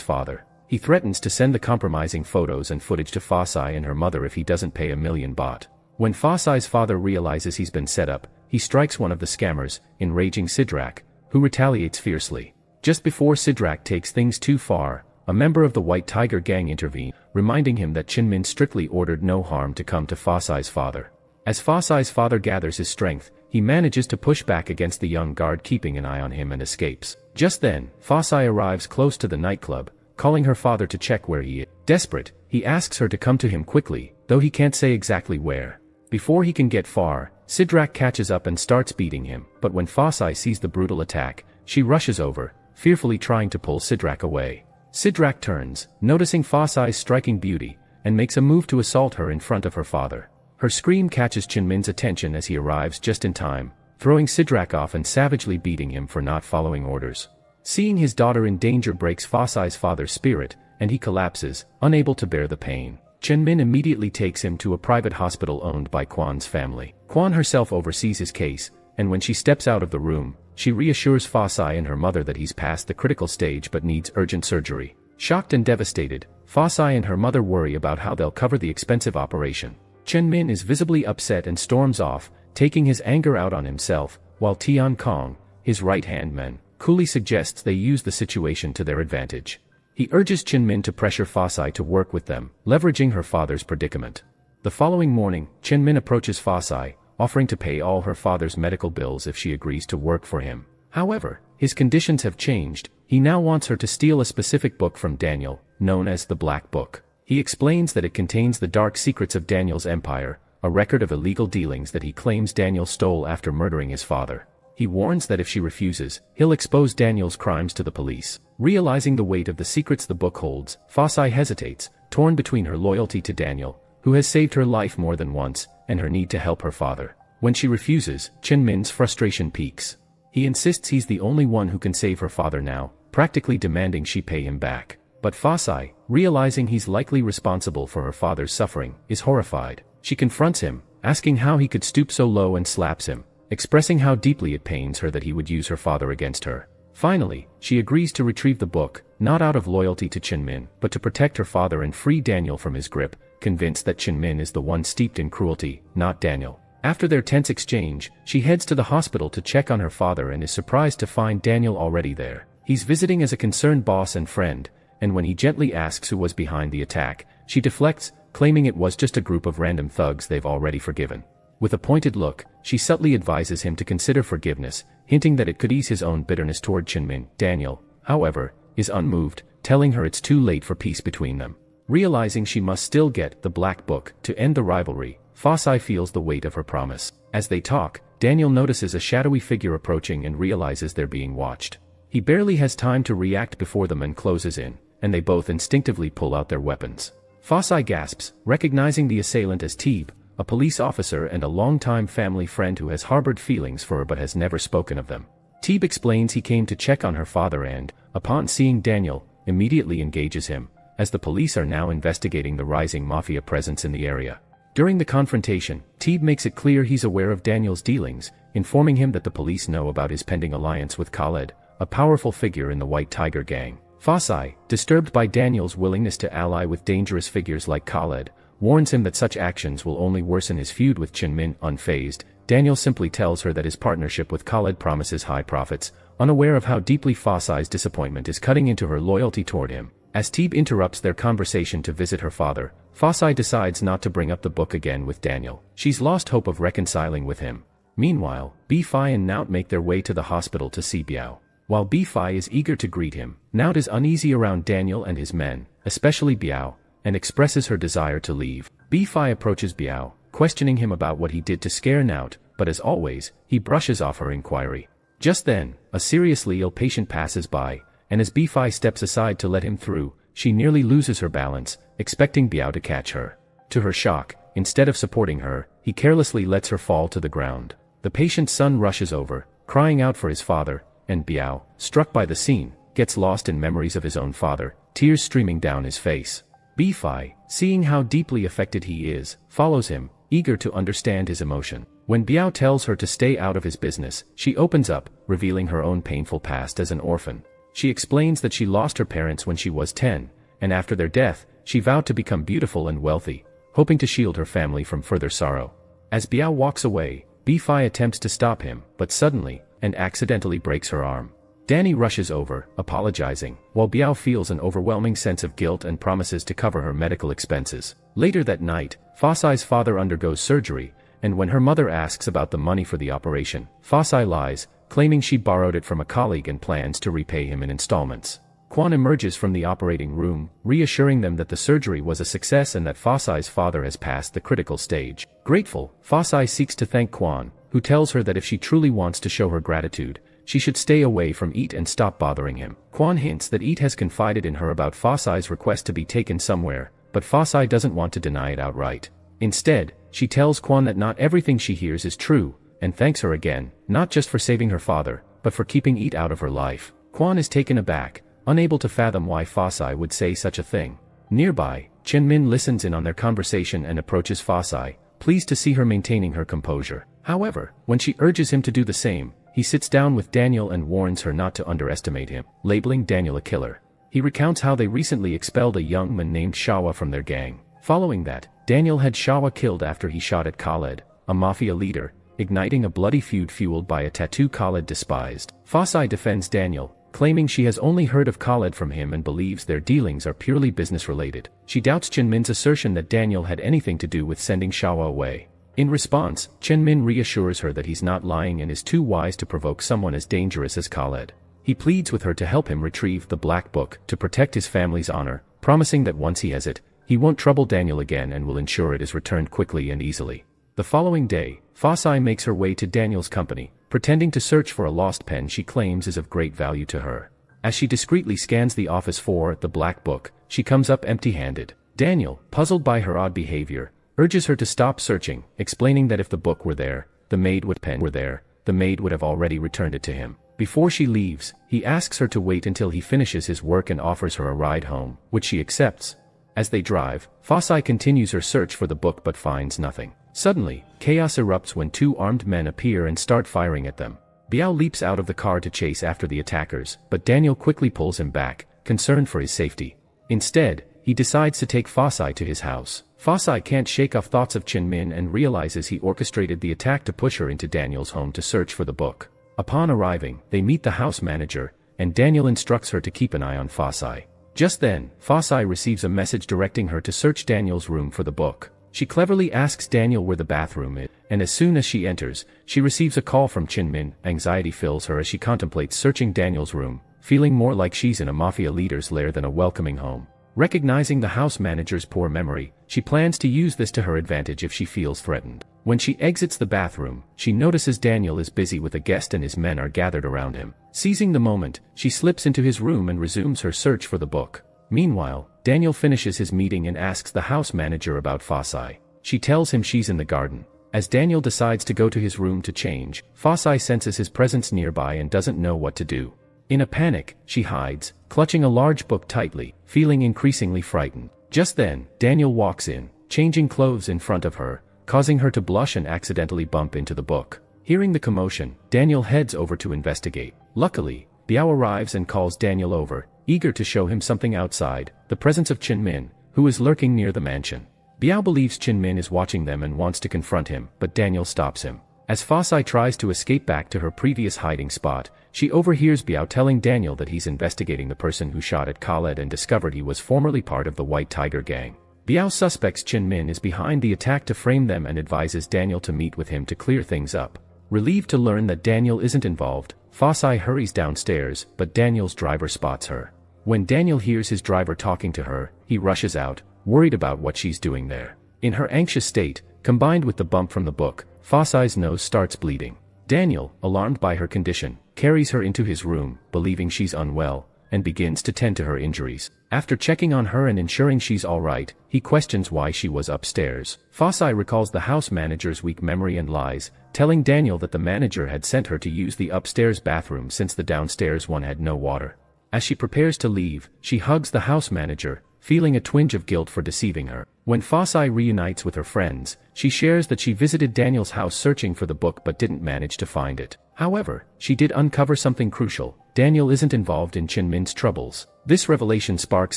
father. He threatens to send the compromising photos and footage to Fa Sai and her mother if he doesn't pay 1,000,000 baht. When Fa Sai's father realizes he's been set up, he strikes one of the scammers, enraging Sidrak, who retaliates fiercely. Just before Sidrak takes things too far, a member of the White Tiger gang intervenes, reminding him that Chinmin strictly ordered no harm to come to Fa Sai's father. As Fa Sai's father gathers his strength, he manages to push back against the young guard keeping an eye on him and escapes. Just then, Fa Sai arrives close to the nightclub, calling her father to check where he is. Desperate, he asks her to come to him quickly, though he can't say exactly where. Before he can get far, Sidrak catches up and starts beating him, but when Fa Sai sees the brutal attack, she rushes over, fearfully trying to pull Sidrak away. Sidrak turns, noticing Fa Sai's striking beauty, and makes a move to assault her in front of her father. Her scream catches Chinmin's attention as he arrives just in time, throwing Sidrak off and savagely beating him for not following orders. Seeing his daughter in danger breaks Fa Sai's father's spirit, and he collapses, unable to bear the pain. Chinmin immediately takes him to a private hospital owned by Kwan's family. Kwan herself oversees his case, and when she steps out of the room, she reassures Fa Sai and her mother that he's past the critical stage but needs urgent surgery. Shocked and devastated, Fa Sai and her mother worry about how they'll cover the expensive operation. Chinmin is visibly upset and storms off, taking his anger out on himself, while Tian Kong, his right-hand man, coolly suggests they use the situation to their advantage. He urges Chinmin to pressure Fa Sai to work with them, leveraging her father's predicament. The following morning, Chinmin approaches Fa Sai, offering to pay all her father's medical bills if she agrees to work for him. However, his conditions have changed. He now wants her to steal a specific book from Daniel, known as the Black Book. He explains that it contains the dark secrets of Daniel's empire, a record of illegal dealings that he claims Daniel stole after murdering his father. He warns that if she refuses, he'll expose Daniel's crimes to the police. Realizing the weight of the secrets the book holds, Fa Sai hesitates, torn between her loyalty to Daniel, who has saved her life more than once, and her need to help her father. When she refuses, Chinmin's frustration peaks. He insists he's the only one who can save her father now, practically demanding she pay him back. But Fa Sai, realizing he's likely responsible for her father's suffering, is horrified. She confronts him, asking how he could stoop so low, and slaps him, expressing how deeply it pains her that he would use her father against her. Finally, she agrees to retrieve the book, not out of loyalty to Chinmin, but to protect her father and free Daniel from his grip, convinced that Chinmin is the one steeped in cruelty, not Daniel. After their tense exchange, she heads to the hospital to check on her father and is surprised to find Daniel already there. He's visiting as a concerned boss and friend, and when he gently asks who was behind the attack, she deflects, claiming it was just a group of random thugs they've already forgiven. With a pointed look, she subtly advises him to consider forgiveness, hinting that it could ease his own bitterness toward Chinmin. Daniel, however, is unmoved, telling her it's too late for peace between them. Realizing she must still get the Black Book to end the rivalry, Fa Sai feels the weight of her promise. As they talk, Daniel notices a shadowy figure approaching and realizes they're being watched. He barely has time to react before the man closes in, and they both instinctively pull out their weapons. Fa Sai gasps, recognizing the assailant as Teeb, a police officer and a longtime family friend who has harbored feelings for her but has never spoken of them. Teeb explains he came to check on her father and, upon seeing Daniel, immediately engages him, as the police are now investigating the rising Mafia presence in the area. During the confrontation, Teeb makes it clear he's aware of Daniel's dealings, informing him that the police know about his pending alliance with Khaled, a powerful figure in the White Tiger gang. Fa Sai, disturbed by Daniel's willingness to ally with dangerous figures like Khaled, warns him that such actions will only worsen his feud with Chinmin. Unfazed, Daniel simply tells her that his partnership with Khaled promises high profits, unaware of how deeply Fa Sai's disappointment is cutting into her loyalty toward him. As Teeb interrupts their conversation to visit her father, Fa Sai decides not to bring up the book again with Daniel. She's lost hope of reconciling with him. Meanwhile, Bi-Fi and Naut make their way to the hospital to see Biao. While Bi-Fi is eager to greet him, Naut is uneasy around Daniel and his men, especially Biao, and expresses her desire to leave. Bi-Fi approaches Biao, questioning him about what he did to scare Naut, but as always, he brushes off her inquiry. Just then, a seriously ill patient passes by, and as Bi-Fi steps aside to let him through, she nearly loses her balance, expecting Biao to catch her. To her shock, instead of supporting her, he carelessly lets her fall to the ground. The patient's son rushes over, crying out for his father, and Biao, struck by the scene, gets lost in memories of his own father, tears streaming down his face. Bi-Fi, seeing how deeply affected he is, follows him, eager to understand his emotion. When Biao tells her to stay out of his business, she opens up, revealing her own painful past as an orphan. She explains that she lost her parents when she was 10, and after their death, she vowed to become beautiful and wealthy, hoping to shield her family from further sorrow. As Biao walks away, Bi-Fi attempts to stop him, but suddenly, and accidentally breaks her arm. Danny rushes over, apologizing, while Biao feels an overwhelming sense of guilt and promises to cover her medical expenses. Later that night, Fa-Sai's father undergoes surgery, and when her mother asks about the money for the operation, Fa-Sai lies, claiming she borrowed it from a colleague and plans to repay him in installments. Quan emerges from the operating room, reassuring them that the surgery was a success and that Fa-Sai's father has passed the critical stage. Grateful, Fa-Sai seeks to thank Quan, who tells her that if she truly wants to show her gratitude, she should stay away from Eat and stop bothering him. Quan hints that Eat has confided in her about Fa-Sai's request to be taken somewhere, but Fa-Sai doesn't want to deny it outright. Instead, she tells Quan that not everything she hears is true, and thanks her again, not just for saving her father, but for keeping Eat out of her life. Quan is taken aback, unable to fathom why Fa-Sai would say such a thing. Nearby, Chen-Min listens in on their conversation and approaches Fa-Sai, pleased to see her maintaining her composure. However, when she urges him to do the same, he sits down with Daniel and warns her not to underestimate him, labeling Daniel a killer. He recounts how they recently expelled a young man named Shawa from their gang. Following that, Daniel had Shawa killed after he shot at Khaled, a Mafia leader, igniting a bloody feud fueled by a tattoo Khaled despised. Fa-Sai defends Daniel, claiming she has only heard of Khaled from him and believes their dealings are purely business-related. She doubts Chen-Min's assertion that Daniel had anything to do with sending Shawa away. In response, Chen-Min reassures her that he's not lying and is too wise to provoke someone as dangerous as Khaled. He pleads with her to help him retrieve the Black Book to protect his family's honor, promising that once he has it, he won't trouble Daniel again and will ensure it is returned quickly and easily. The following day, Fa-Sai makes her way to Daniel's company, pretending to search for a lost pen she claims is of great value to her. As she discreetly scans the office for the Black Book, she comes up empty-handed. Daniel, puzzled by her odd behavior, urges her to stop searching, explaining that if the book were there, the maid would have already returned it to him. Before she leaves, he asks her to wait until he finishes his work and offers her a ride home, which she accepts. As they drive, Fa-Sai continues her search for the book but finds nothing. Suddenly, chaos erupts when two armed men appear and start firing at them. Biao leaps out of the car to chase after the attackers, but Daniel quickly pulls him back, concerned for his safety. Instead, he decides to take Fa-Sai to his house. Fa-Sai can't shake off thoughts of Chen-Min and realizes he orchestrated the attack to push her into Daniel's home to search for the book. Upon arriving, they meet the house manager, and Daniel instructs her to keep an eye on Fa-Sai. Just then, Fa-Sai receives a message directing her to search Daniel's room for the book. She cleverly asks Daniel where the bathroom is, and as soon as she enters, she receives a call from Chen-Min. Anxiety fills her as she contemplates searching Daniel's room, feeling more like she's in a Mafia leader's lair than a welcoming home. Recognizing the house manager's poor memory, she plans to use this to her advantage if she feels threatened. When she exits the bathroom, she notices Daniel is busy with a guest and his men are gathered around him. Seizing the moment, she slips into his room and resumes her search for the book. Meanwhile, Daniel finishes his meeting and asks the house manager about Fa-Sai. She tells him she's in the garden. As Daniel decides to go to his room to change, Fa-Sai senses his presence nearby and doesn't know what to do. In a panic, she hides, clutching a large book tightly, feeling increasingly frightened. Just then, Daniel walks in, changing clothes in front of her, causing her to blush and accidentally bump into the book. Hearing the commotion, Daniel heads over to investigate. Luckily, Biao arrives and calls Daniel over, eager to show him something outside, the presence of Chen-Min, who is lurking near the mansion. Biao believes Chen-Min is watching them and wants to confront him, but Daniel stops him. As Fa-Sai tries to escape back to her previous hiding spot, she overhears Biao telling Daniel that he's investigating the person who shot at Khaled and discovered he was formerly part of the White Tiger gang. Biao suspects Chen-Min is behind the attack to frame them and advises Daniel to meet with him to clear things up. Relieved to learn that Daniel isn't involved, Fa-Sai hurries downstairs, but Daniel's driver spots her. When Daniel hears his driver talking to her, he rushes out, worried about what she's doing there. In her anxious state, combined with the bump from the book, Fa-Sai's nose starts bleeding. Daniel, alarmed by her condition, carries her into his room, believing she's unwell, and begins to tend to her injuries. After checking on her and ensuring she's alright, he questions why she was upstairs. Fa-Sai recalls the house manager's weak memory and lies, telling Daniel that the manager had sent her to use the upstairs bathroom since the downstairs one had no water. As she prepares to leave, she hugs the house manager, feeling a twinge of guilt for deceiving her. When Fasai reunites with her friends, she shares that she visited Daniel's house searching for the book but didn't manage to find it. However, she did uncover something crucial: Daniel isn't involved in Chinmin's troubles. This revelation sparks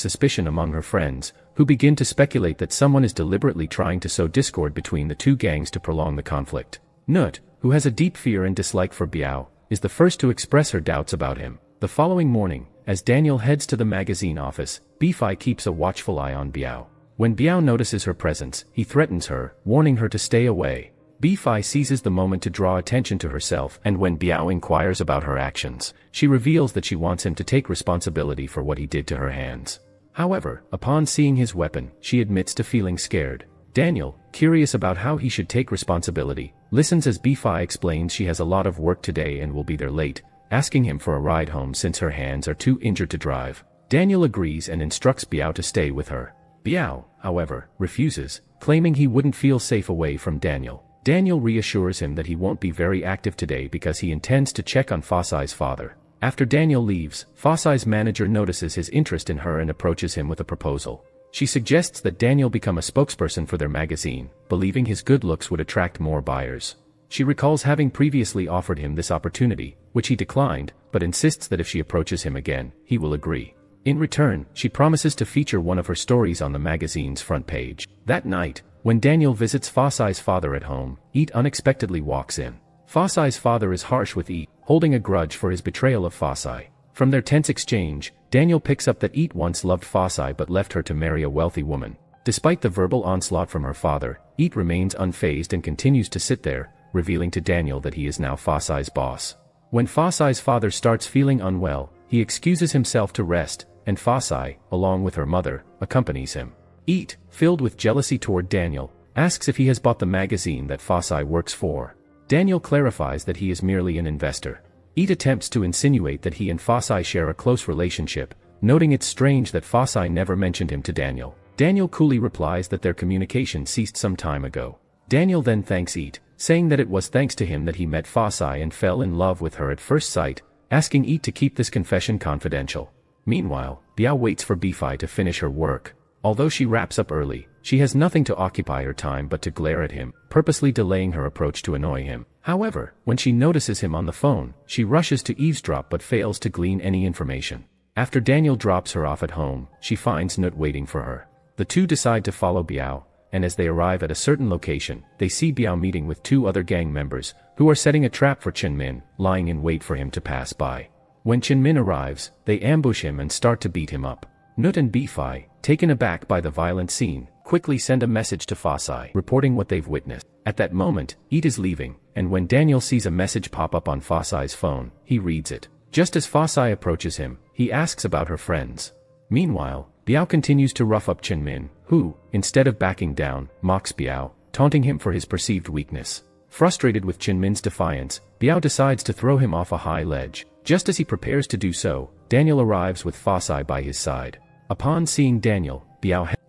suspicion among her friends, who begin to speculate that someone is deliberately trying to sow discord between the two gangs to prolong the conflict. Nut, who has a deep fear and dislike for Biao, is the first to express her doubts about him. The following morning, as Daniel heads to the magazine office, Bifai keeps a watchful eye on Biao. When Biao notices her presence, he threatens her, warning her to stay away. Bifai seizes the moment to draw attention to herself, and when Biao inquires about her actions, she reveals that she wants him to take responsibility for what he did to her hands. However, upon seeing his weapon, she admits to feeling scared. Daniel, curious about how he should take responsibility, listens as Bifai explains she has a lot of work today and will be there late, asking him for a ride home since her hands are too injured to drive. Daniel agrees and instructs Biao to stay with her. Biao, however, refuses, claiming he wouldn't feel safe away from Daniel. Daniel reassures him that he won't be very active today because he intends to check on Fasai's father. After Daniel leaves, Fasai's manager notices his interest in her and approaches him with a proposal. She suggests that Daniel become a spokesperson for their magazine, believing his good looks would attract more buyers. She recalls having previously offered him this opportunity, which he declined, but insists that if she approaches him again, he will agree. In return, she promises to feature one of her stories on the magazine's front page. That night, when Daniel visits Fasai's father at home, Eat unexpectedly walks in. Fasai's father is harsh with Eat, holding a grudge for his betrayal of Fasai. From their tense exchange, Daniel picks up that Eat once loved Fasai but left her to marry a wealthy woman. Despite the verbal onslaught from her father, Eat remains unfazed and continues to sit there, revealing to Daniel that he is now Fasai's boss. When Fasai's father starts feeling unwell, he excuses himself to rest, and Fasai, along with her mother, accompanies him. Eat, filled with jealousy toward Daniel, asks if he has bought the magazine that Fasai works for. Daniel clarifies that he is merely an investor. Eat attempts to insinuate that he and Fasai share a close relationship, noting it's strange that Fasai never mentioned him to Daniel. Daniel coolly replies that their communication ceased some time ago. Daniel then thanks Eat, saying that it was thanks to him that he met Fasai and fell in love with her at first sight, asking Eat to keep this confession confidential. Meanwhile, Biao waits for Bifai to finish her work. Although she wraps up early, she has nothing to occupy her time but to glare at him, purposely delaying her approach to annoy him. However, when she notices him on the phone, she rushes to eavesdrop but fails to glean any information. After Daniel drops her off at home, she finds Nut waiting for her. The two decide to follow Biao, and as they arrive at a certain location, they see Biao meeting with two other gang members, who are setting a trap for Chinmin, lying in wait for him to pass by. When Chinmin arrives, they ambush him and start to beat him up. Nut and Bifai, taken aback by the violent scene, quickly send a message to Fasai, reporting what they've witnessed. At that moment, Eat is leaving, and when Daniel sees a message pop up on Fasai's phone, he reads it. Just as Fasai approaches him, he asks about her friends. Meanwhile, Biao continues to rough up Chinmin, who, instead of backing down, mocks Biao, taunting him for his perceived weakness. Frustrated with Chinmin's defiance, Biao decides to throw him off a high ledge. Just as he prepares to do so, Daniel arrives with Fasai by his side. Upon seeing Daniel,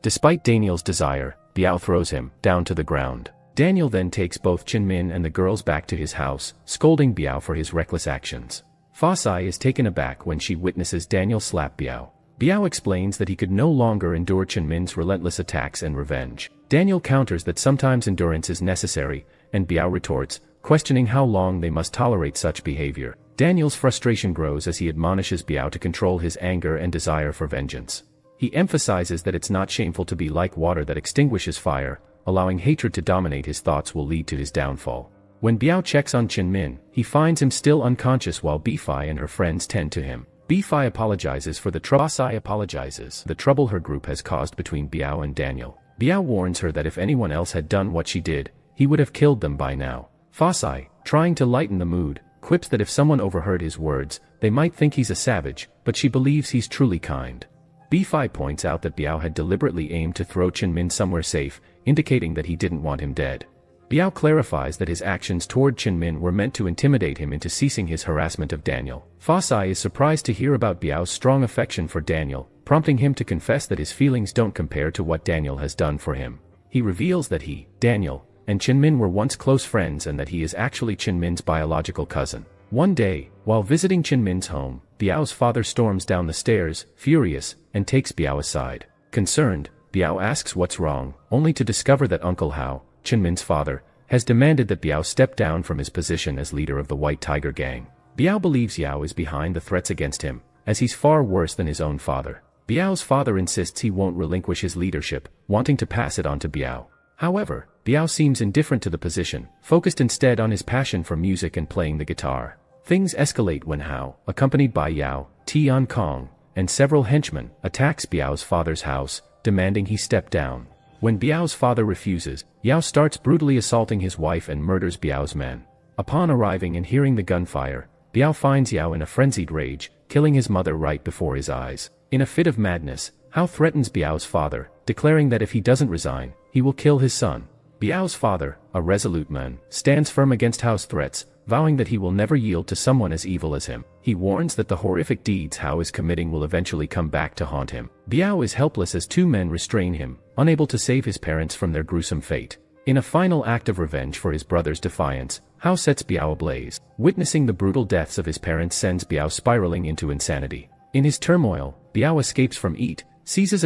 despite Daniel's desire, Biao throws him down to the ground. Daniel then takes both Chinmin and the girls back to his house, scolding Biao for his reckless actions. Fasai is taken aback when she witnesses Daniel slap Biao. Biao explains that he could no longer endure Chinmin's relentless attacks and revenge. Daniel counters that sometimes endurance is necessary, and Biao retorts, questioning how long they must tolerate such behavior. Daniel's frustration grows as he admonishes Biao to control his anger and desire for vengeance. He emphasizes that it's not shameful to be like water that extinguishes fire, allowing hatred to dominate his thoughts will lead to his downfall. When Biao checks on Chinmin, he finds him still unconscious while Bifai and her friends tend to him. Bifai apologizes for the trouble her group has caused between Biao and Daniel. Biao warns her that if anyone else had done what she did, he would have killed them by now. Fasai, trying to lighten the mood, quips that if someone overheard his words, they might think he's a savage, but she believes he's truly kind. Bifai points out that Biao had deliberately aimed to throw Chinmin somewhere safe, indicating that he didn't want him dead. Biao clarifies that his actions toward Chinmin were meant to intimidate him into ceasing his harassment of Daniel. Fasai is surprised to hear about Biao's strong affection for Daniel, prompting him to confess that his feelings don't compare to what Daniel has done for him. He reveals that he, Daniel, and Chinmin were once close friends and that he is actually Chinmin's biological cousin. One day, while visiting Chinmin's home, Biao's father storms down the stairs, furious, and takes Biao aside. Concerned, Biao asks what's wrong, only to discover that Uncle Hao, Chinmin's father, has demanded that Biao step down from his position as leader of the White Tiger Gang. Biao believes Yao is behind the threats against him, as he's far worse than his own father. Biao's father insists he won't relinquish his leadership, wanting to pass it on to Biao. However, Biao seems indifferent to the position, focused instead on his passion for music and playing the guitar. Things escalate when Hao, accompanied by Yao, Tian Kong, and several henchmen, attacks Biao's father's house, demanding he step down. When Biao's father refuses, Yao starts brutally assaulting his wife and murders Biao's men. Upon arriving and hearing the gunfire, Biao finds Yao in a frenzied rage, killing his mother right before his eyes. In a fit of madness, Hao threatens Biao's father, declaring that if he doesn't resign, he will kill his son. Biao's father, a resolute man, stands firm against Hao's threats, vowing that he will never yield to someone as evil as him. He warns that the horrific deeds Hao is committing will eventually come back to haunt him. Biao is helpless as two men restrain him, unable to save his parents from their gruesome fate. In a final act of revenge for his brother's defiance, Hao sets Biao ablaze. Witnessing the brutal deaths of his parents sends Biao spiraling into insanity. In his turmoil, Biao escapes from Eat, seizes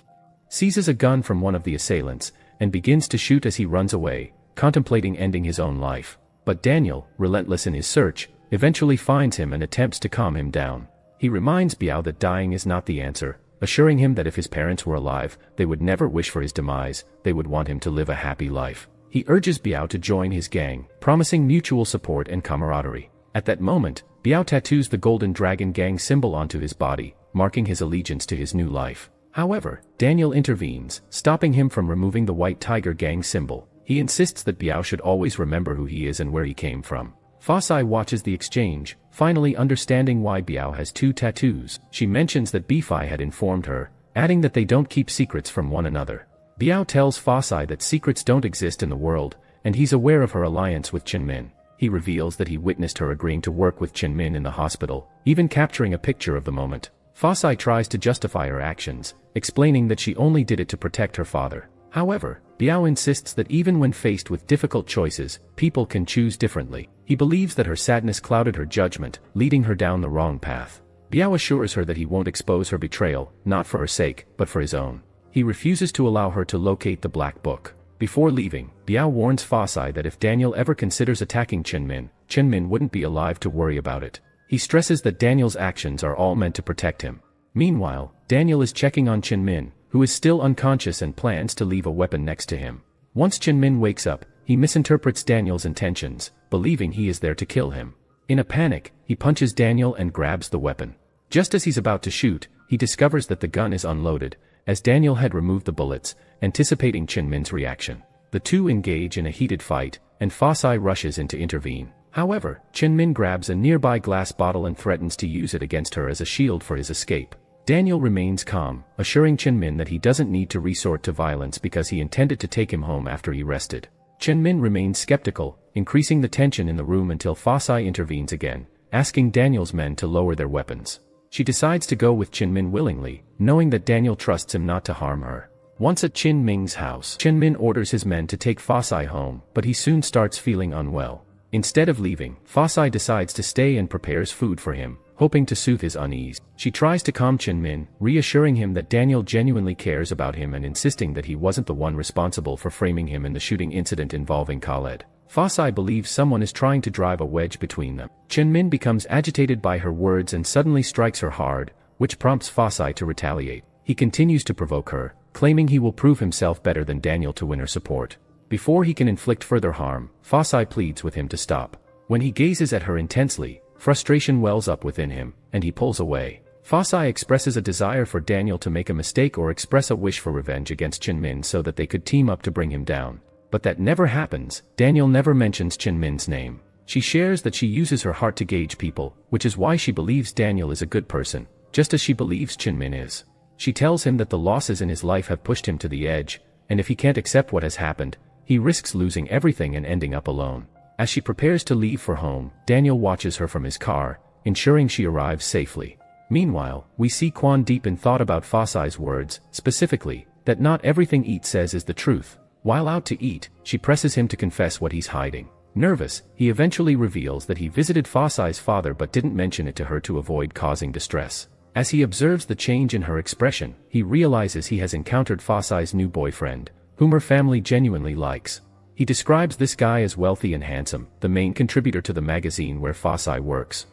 a gun from one of the assailants, and begins to shoot as he runs away, contemplating ending his own life. But Daniel, relentless in his search, eventually finds him and attempts to calm him down. He reminds Biao that dying is not the answer, assuring him that if his parents were alive, they would never wish for his demise, they would want him to live a happy life. He urges Biao to join his gang, promising mutual support and camaraderie. At that moment, Biao tattoos the Golden Dragon Gang symbol onto his body, marking his allegiance to his new life. However, Daniel intervenes, stopping him from removing the White Tiger Gang symbol. He insists that Biao should always remember who he is and where he came from. Fasai watches the exchange, finally understanding why Biao has two tattoos. She mentions that Bifai had informed her, adding that they don't keep secrets from one another. Biao tells Fasai that secrets don't exist in the world, and he's aware of her alliance with Chinmin. He reveals that he witnessed her agreeing to work with Chinmin in the hospital, even capturing a picture of the moment. Fasai tries to justify her actions, explaining that she only did it to protect her father. However, Biao insists that even when faced with difficult choices, people can choose differently. He believes that her sadness clouded her judgment, leading her down the wrong path. Biao assures her that he won't expose her betrayal, not for her sake, but for his own. He refuses to allow her to locate the Black Book. Before leaving, Biao warns Fasai that if Daniel ever considers attacking Chinmin wouldn't be alive to worry about it. He stresses that Daniel's actions are all meant to protect him. Meanwhile, Daniel is checking on Chinmin, who is still unconscious and plans to leave a weapon next to him. Once Chinmin wakes up, he misinterprets Daniel's intentions, believing he is there to kill him. In a panic, he punches Daniel and grabs the weapon. Just as he's about to shoot, he discovers that the gun is unloaded, as Daniel had removed the bullets, anticipating Chinmin's reaction. The two engage in a heated fight, and Fasai rushes in to intervene. However, Chinmin grabs a nearby glass bottle and threatens to use it against her as a shield for his escape. Daniel remains calm, assuring Chinmin that he doesn't need to resort to violence because he intended to take him home after he rested. Chinmin remains skeptical, increasing the tension in the room until Fasai intervenes again, asking Daniel's men to lower their weapons. She decides to go with Chinmin willingly, knowing that Daniel trusts him not to harm her. Once at Chinmin's house, Chinmin orders his men to take Fasai home, but he soon starts feeling unwell. Instead of leaving, Fasai decides to stay and prepares food for him, hoping to soothe his unease. She tries to calm Chinmin, reassuring him that Daniel genuinely cares about him and insisting that he wasn't the one responsible for framing him in the shooting incident involving Khaled. Fasai believes someone is trying to drive a wedge between them. Chinmin becomes agitated by her words and suddenly strikes her hard, which prompts Fasai to retaliate. He continues to provoke her, claiming he will prove himself better than Daniel to win her support. Before he can inflict further harm, Fasai pleads with him to stop. When he gazes at her intensely, frustration wells up within him, and he pulls away. Fasai expresses a desire for Daniel to make a mistake or express a wish for revenge against Chinmin so that they could team up to bring him down. But that never happens. Daniel never mentions Chinmin's name. She shares that she uses her heart to gauge people, which is why she believes Daniel is a good person, just as she believes Chinmin is. She tells him that the losses in his life have pushed him to the edge, and if he can't accept what has happened, he risks losing everything and ending up alone. As she prepares to leave for home, Daniel watches her from his car, ensuring she arrives safely. Meanwhile, we see Quan deep in thought about Fasai's words, specifically, that not everything Eat says is the truth. While out to eat, she presses him to confess what he's hiding. Nervous, he eventually reveals that he visited Fasai's father but didn't mention it to her to avoid causing distress. As he observes the change in her expression, he realizes he has encountered Fasai's new boyfriend, whom her family genuinely likes. He describes this guy as wealthy and handsome, the main contributor to the magazine where Fasai works.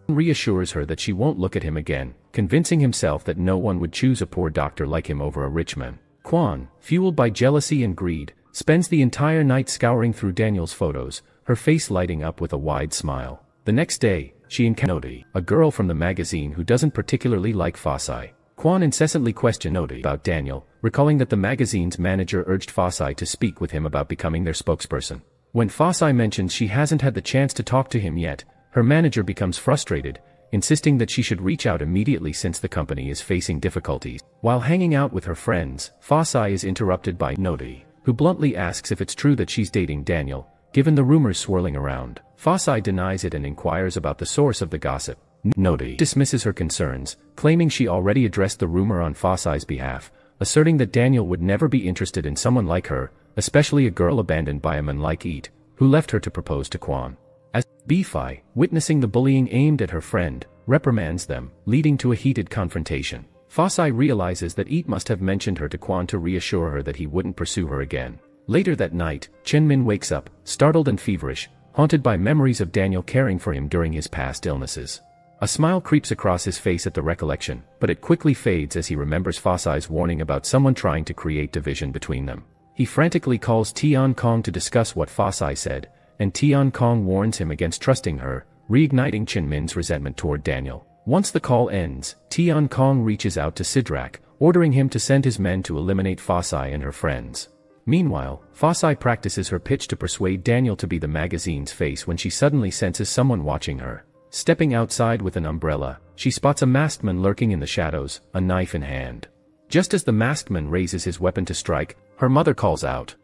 He reassures her that she won't look at him again, convincing himself that no one would choose a poor doctor like him over a rich man. Kwon, fueled by jealousy and greed, spends the entire night scouring through Daniel's photos, her face lighting up with a wide smile. The next day, she encounters Nodi, a girl from the magazine who doesn't particularly like Fasai. Kwon incessantly questions Nodi about Daniel, recalling that the magazine's manager urged Fasai to speak with him about becoming their spokesperson. When Fasai mentions she hasn't had the chance to talk to him yet, her manager becomes frustrated, insisting that she should reach out immediately since the company is facing difficulties. While hanging out with her friends, Fasai is interrupted by Nodi, who bluntly asks if it's true that she's dating Daniel, given the rumors swirling around. Fasai denies it and inquires about the source of the gossip. Nodi dismisses her concerns, claiming she already addressed the rumor on Fasai's behalf, asserting that Daniel would never be interested in someone like her, especially a girl abandoned by a man like Eat, who left her to propose to Kwon. As Bifai, witnessing the bullying aimed at her friend, reprimands them, leading to a heated confrontation. Fasai realizes that Eat must have mentioned her to Kwon to reassure her that he wouldn't pursue her again. Later that night, Chenmin wakes up, startled and feverish, haunted by memories of Daniel caring for him during his past illnesses. A smile creeps across his face at the recollection, but it quickly fades as he remembers Fasai's warning about someone trying to create division between them. He frantically calls Tian Kong to discuss what Fasai said, and Tian Kong warns him against trusting her, reigniting Chenmin's resentment toward Daniel. Once the call ends, Tian Kong reaches out to Sidrak, ordering him to send his men to eliminate Fasai and her friends. Meanwhile, Fasai practices her pitch to persuade Daniel to be the magazine's face when she suddenly senses someone watching her. Stepping outside with an umbrella, she spots a masked man lurking in the shadows, a knife in hand. Just as the masked man raises his weapon to strike, her mother calls out,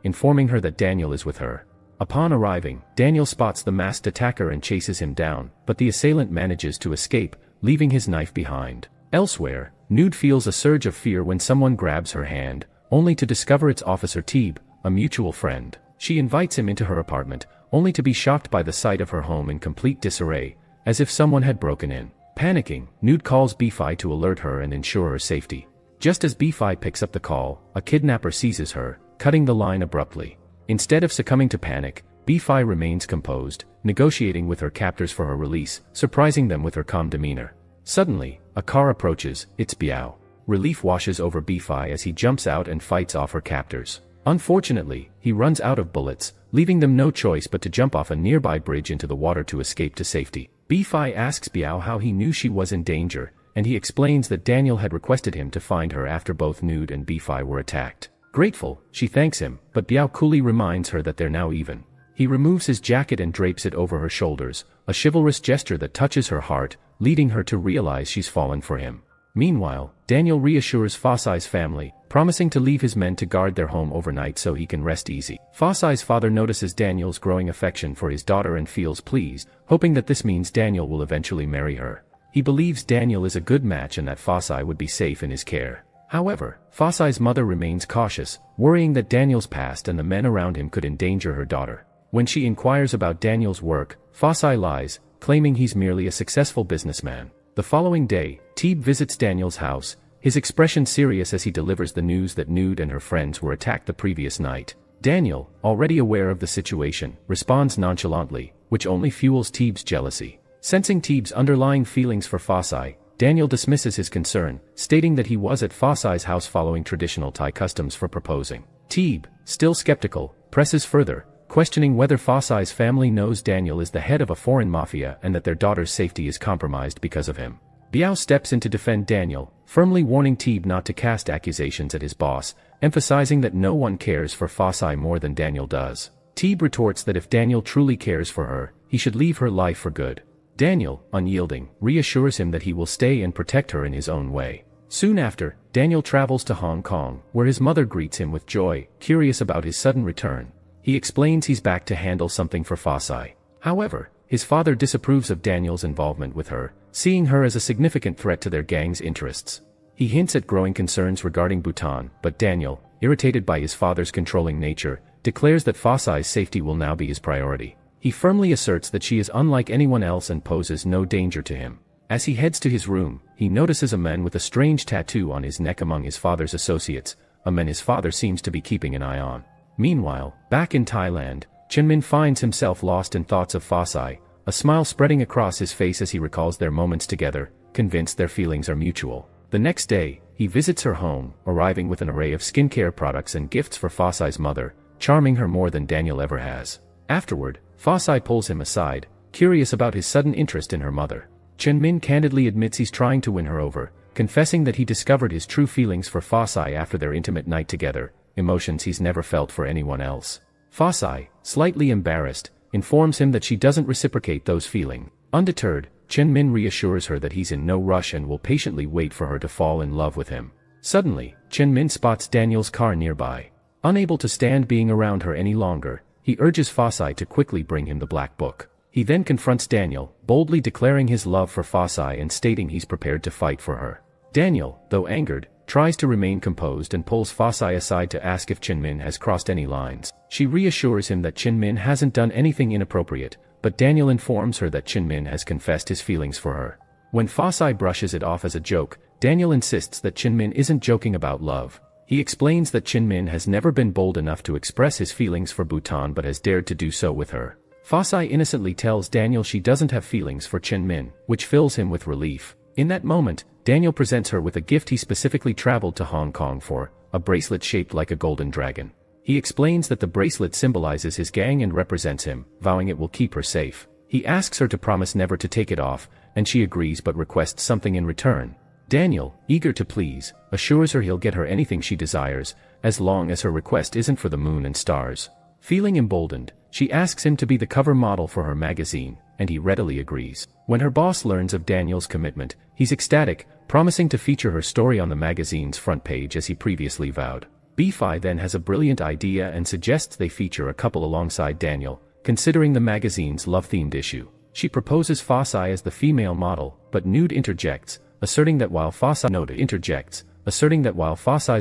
informing her that Daniel is with her. Upon arriving, Daniel spots the masked attacker and chases him down, but the assailant manages to escape, leaving his knife behind. Elsewhere, Nude feels a surge of fear when someone grabs her hand, only to discover it's Officer Teeb, a mutual friend. She invites him into her apartment, only to be shocked by the sight of her home in complete disarray, as if someone had broken in. Panicking, Nude calls Bifai to alert her and ensure her safety. Just as Bifai picks up the call, a kidnapper seizes her, cutting the line abruptly. Instead of succumbing to panic, Bifai remains composed, negotiating with her captors for her release, surprising them with her calm demeanor. Suddenly, a car approaches, it's Biao. Relief washes over Bifai as he jumps out and fights off her captors. Unfortunately, he runs out of bullets, leaving them no choice but to jump off a nearby bridge into the water to escape to safety. Bifai asks Biao how he knew she was in danger, and he explains that Daniel had requested him to find her after both Nude and Bifai were attacked. Grateful, she thanks him, but Biao coolly reminds her that they're now even. He removes his jacket and drapes it over her shoulders, a chivalrous gesture that touches her heart, leading her to realize she's fallen for him. Meanwhile, Daniel reassures Fasai's family, promising to leave his men to guard their home overnight so he can rest easy. Fasai's father notices Daniel's growing affection for his daughter and feels pleased, hoping that this means Daniel will eventually marry her. He believes Daniel is a good match and that Fasai would be safe in his care. However, Fasai's mother remains cautious, worrying that Daniel's past and the men around him could endanger her daughter. When she inquires about Daniel's work, Fasai lies, claiming he's merely a successful businessman. The following day, Teeb visits Daniel's house, his expression serious as he delivers the news that Nude and her friends were attacked the previous night. Daniel, already aware of the situation, responds nonchalantly, which only fuels Teeb's jealousy. Sensing Teeb's underlying feelings for Fasai, Daniel dismisses his concern, stating that he was at Fasai's house following traditional Thai customs for proposing. Teeb, still skeptical, presses further, questioning whether Fasai's family knows Daniel is the head of a foreign mafia and that their daughter's safety is compromised because of him. Biao steps in to defend Daniel, firmly warning Teeb not to cast accusations at his boss, emphasizing that no one cares for Fasai more than Daniel does. Teeb retorts that if Daniel truly cares for her, he should leave her life for good. Daniel, unyielding, reassures him that he will stay and protect her in his own way. Soon after, Daniel travels to Hong Kong, where his mother greets him with joy, curious about his sudden return. He explains he's back to handle something for Fasai. However, his father disapproves of Daniel's involvement with her, seeing her as a significant threat to their gang's interests. He hints at growing concerns regarding Bhutan, but Daniel, irritated by his father's controlling nature, declares that Fasai's safety will now be his priority. He firmly asserts that she is unlike anyone else and poses no danger to him. As he heads to his room, he notices a man with a strange tattoo on his neck among his father's associates, a man his father seems to be keeping an eye on. Meanwhile, back in Thailand, Chinmin finds himself lost in thoughts of Fasai, a smile spreading across his face as he recalls their moments together, convinced their feelings are mutual. The next day, he visits her home, arriving with an array of skincare products and gifts for Fasai's mother, charming her more than Daniel ever has. Afterward, Fasai pulls him aside, curious about his sudden interest in her mother. Chinmin candidly admits he's trying to win her over, confessing that he discovered his true feelings for Fasai after their intimate night together, emotions he's never felt for anyone else. Fasai, slightly embarrassed, informs him that she doesn't reciprocate those feelings. Undeterred, Chinmin reassures her that he's in no rush and will patiently wait for her to fall in love with him. Suddenly, Chinmin spots Daniel's car nearby. Unable to stand being around her any longer, he urges Fasai to quickly bring him the black book. He then confronts Daniel, boldly declaring his love for Fasai and stating he's prepared to fight for her. Daniel, though angered, tries to remain composed and pulls Fasai aside to ask if Chinmin has crossed any lines. She reassures him that Chinmin hasn't done anything inappropriate, but Daniel informs her that Chinmin has confessed his feelings for her. When Fasai brushes it off as a joke, Daniel insists that Chinmin isn't joking about love. He explains that Chinmin has never been bold enough to express his feelings for Bhutan but has dared to do so with her. Fasai innocently tells Daniel she doesn't have feelings for Chinmin, which fills him with relief. In that moment, Daniel presents her with a gift he specifically traveled to Hong Kong for, a bracelet shaped like a golden dragon. He explains that the bracelet symbolizes his gang and represents him, vowing it will keep her safe. He asks her to promise never to take it off, and she agrees but requests something in return. Daniel, eager to please, assures her he'll get her anything she desires, as long as her request isn't for the moon and stars. Feeling emboldened, she asks him to be the cover model for her magazine, and he readily agrees. When her boss learns of Daniel's commitment, he's ecstatic, promising to feature her story on the magazine's front page as he previously vowed. Bi then has a brilliant idea and suggests they feature a couple alongside Daniel, considering the magazine's love-themed issue. She proposes Fasai as the female model, but Nude interjects, asserting that while Fasai's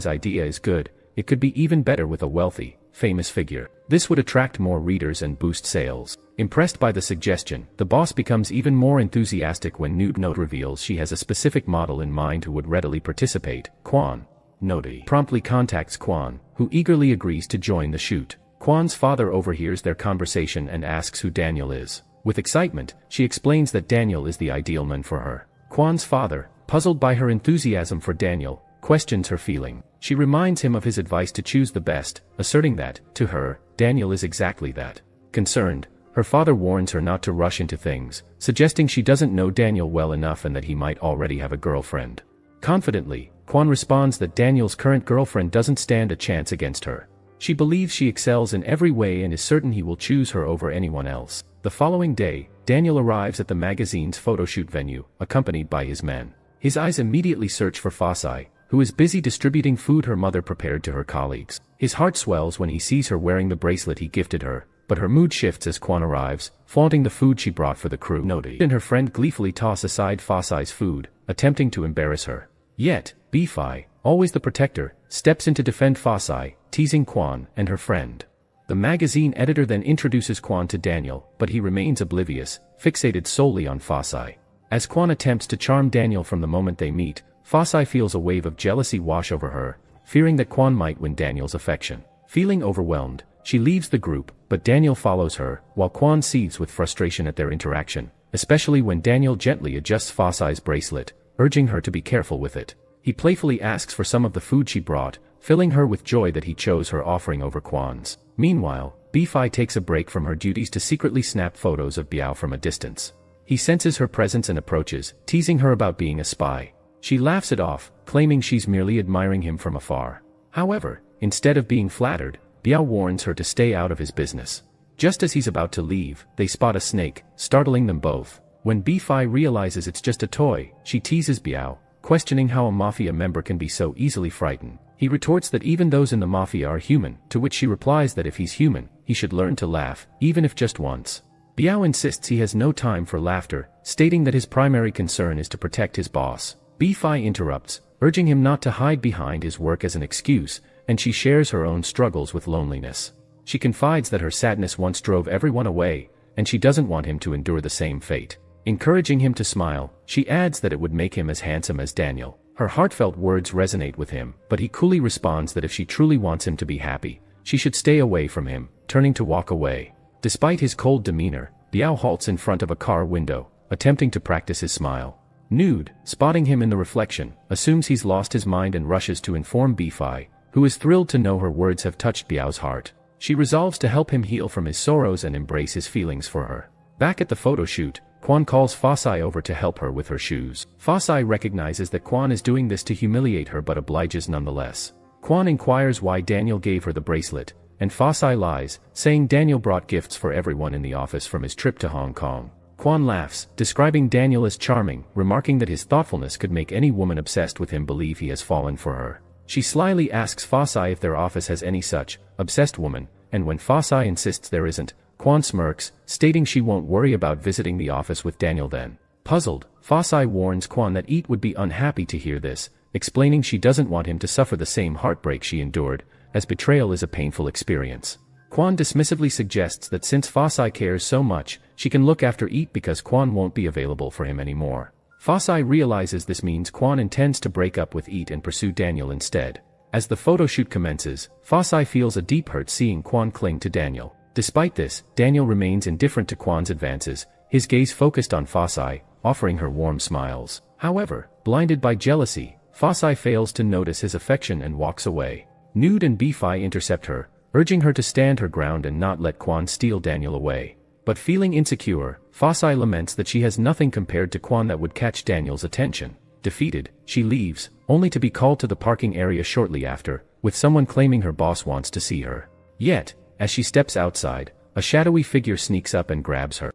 idea is good, it could be even better with a wealthy, famous figure. This would attract more readers and boost sales. Impressed by the suggestion, the boss becomes even more enthusiastic when Nude reveals she has a specific model in mind who would readily participate, Quan. Nodi promptly contacts Quan, who eagerly agrees to join the shoot. Quan's father overhears their conversation and asks who Daniel is. With excitement, she explains that Daniel is the ideal man for her. Quan's father, puzzled by her enthusiasm for Daniel, questions her feeling. She reminds him of his advice to choose the best, asserting that, to her, Daniel is exactly that. Concerned, her father warns her not to rush into things, suggesting she doesn't know Daniel well enough and that he might already have a girlfriend. Confidently, Quan responds that Daniel's current girlfriend doesn't stand a chance against her. She believes she excels in every way and is certain he will choose her over anyone else. The following day, Daniel arrives at the magazine's photoshoot venue, accompanied by his men. His eyes immediately search for Fasai, who is busy distributing food her mother prepared to her colleagues. His heart swells when he sees her wearing the bracelet he gifted her, but her mood shifts as Quan arrives, flaunting the food she brought for the crew. Nodi and her friend gleefully toss aside Fasai's food, attempting to embarrass her. Yet, Bi, always the protector, steps in to defend Fasai, teasing Quan and her friend. The magazine editor then introduces Quan to Daniel, but he remains oblivious, fixated solely on Fasai. As Quan attempts to charm Daniel from the moment they meet, Fasai feels a wave of jealousy wash over her, fearing that Quan might win Daniel's affection. Feeling overwhelmed, she leaves the group, but Daniel follows her, while Quan seethes with frustration at their interaction, especially when Daniel gently adjusts Fasai's bracelet, urging her to be careful with it. He playfully asks for some of the food she brought, filling her with joy that he chose her offering over Quan's. Meanwhile, Bi takes a break from her duties to secretly snap photos of Biao from a distance. He senses her presence and approaches, teasing her about being a spy. She laughs it off, claiming she's merely admiring him from afar. However, instead of being flattered, Biao warns her to stay out of his business. Just as he's about to leave, they spot a snake, startling them both. When Bi realizes it's just a toy, she teases Biao, questioning how a Mafia member can be so easily frightened. He retorts that even those in the Mafia are human, to which she replies that if he's human, he should learn to laugh, even if just once. Biao insists he has no time for laughter, stating that his primary concern is to protect his boss. Bi interrupts, urging him not to hide behind his work as an excuse, and she shares her own struggles with loneliness. She confides that her sadness once drove everyone away, and she doesn't want him to endure the same fate. Encouraging him to smile, she adds that it would make him as handsome as Daniel. Her heartfelt words resonate with him, but he coolly responds that if she truly wants him to be happy, she should stay away from him, turning to walk away. Despite his cold demeanor, Biao halts in front of a car window, attempting to practice his smile. Nude, spotting him in the reflection, assumes he's lost his mind and rushes to inform Bifai, who is thrilled to know her words have touched Biao's heart. She resolves to help him heal from his sorrows and embrace his feelings for her. Back at the photo shoot, Quan calls Fasai over to help her with her shoes. Fasai recognizes that Quan is doing this to humiliate her but obliges nonetheless. Quan inquires why Daniel gave her the bracelet, and Fasai lies, saying Daniel brought gifts for everyone in the office from his trip to Hong Kong. Quan laughs, describing Daniel as charming, remarking that his thoughtfulness could make any woman obsessed with him believe he has fallen for her. She slyly asks Fasai if their office has any such obsessed woman, and when Fasai insists there isn't, Quan smirks, stating she won't worry about visiting the office with Daniel then. Puzzled, Fasai warns Quan that Eat would be unhappy to hear this, explaining she doesn't want him to suffer the same heartbreak she endured, as betrayal is a painful experience. Quan dismissively suggests that since Fasai cares so much, she can look after Eat because Quan won't be available for him anymore. Fasai realizes this means Quan intends to break up with Eat and pursue Daniel instead. As the photo shoot commences, Fasai feels a deep hurt seeing Quan cling to Daniel. Despite this, Daniel remains indifferent to Quan's advances, his gaze focused on Fasai, offering her warm smiles. However, blinded by jealousy, Fasai fails to notice his affection and walks away. Nude and Bifai intercept her, urging her to stand her ground and not let Quan steal Daniel away. But feeling insecure, Fasai laments that she has nothing compared to Quan that would catch Daniel's attention. Defeated, she leaves, only to be called to the parking area shortly after, with someone claiming her boss wants to see her. Yet, as she steps outside, a shadowy figure sneaks up and grabs her.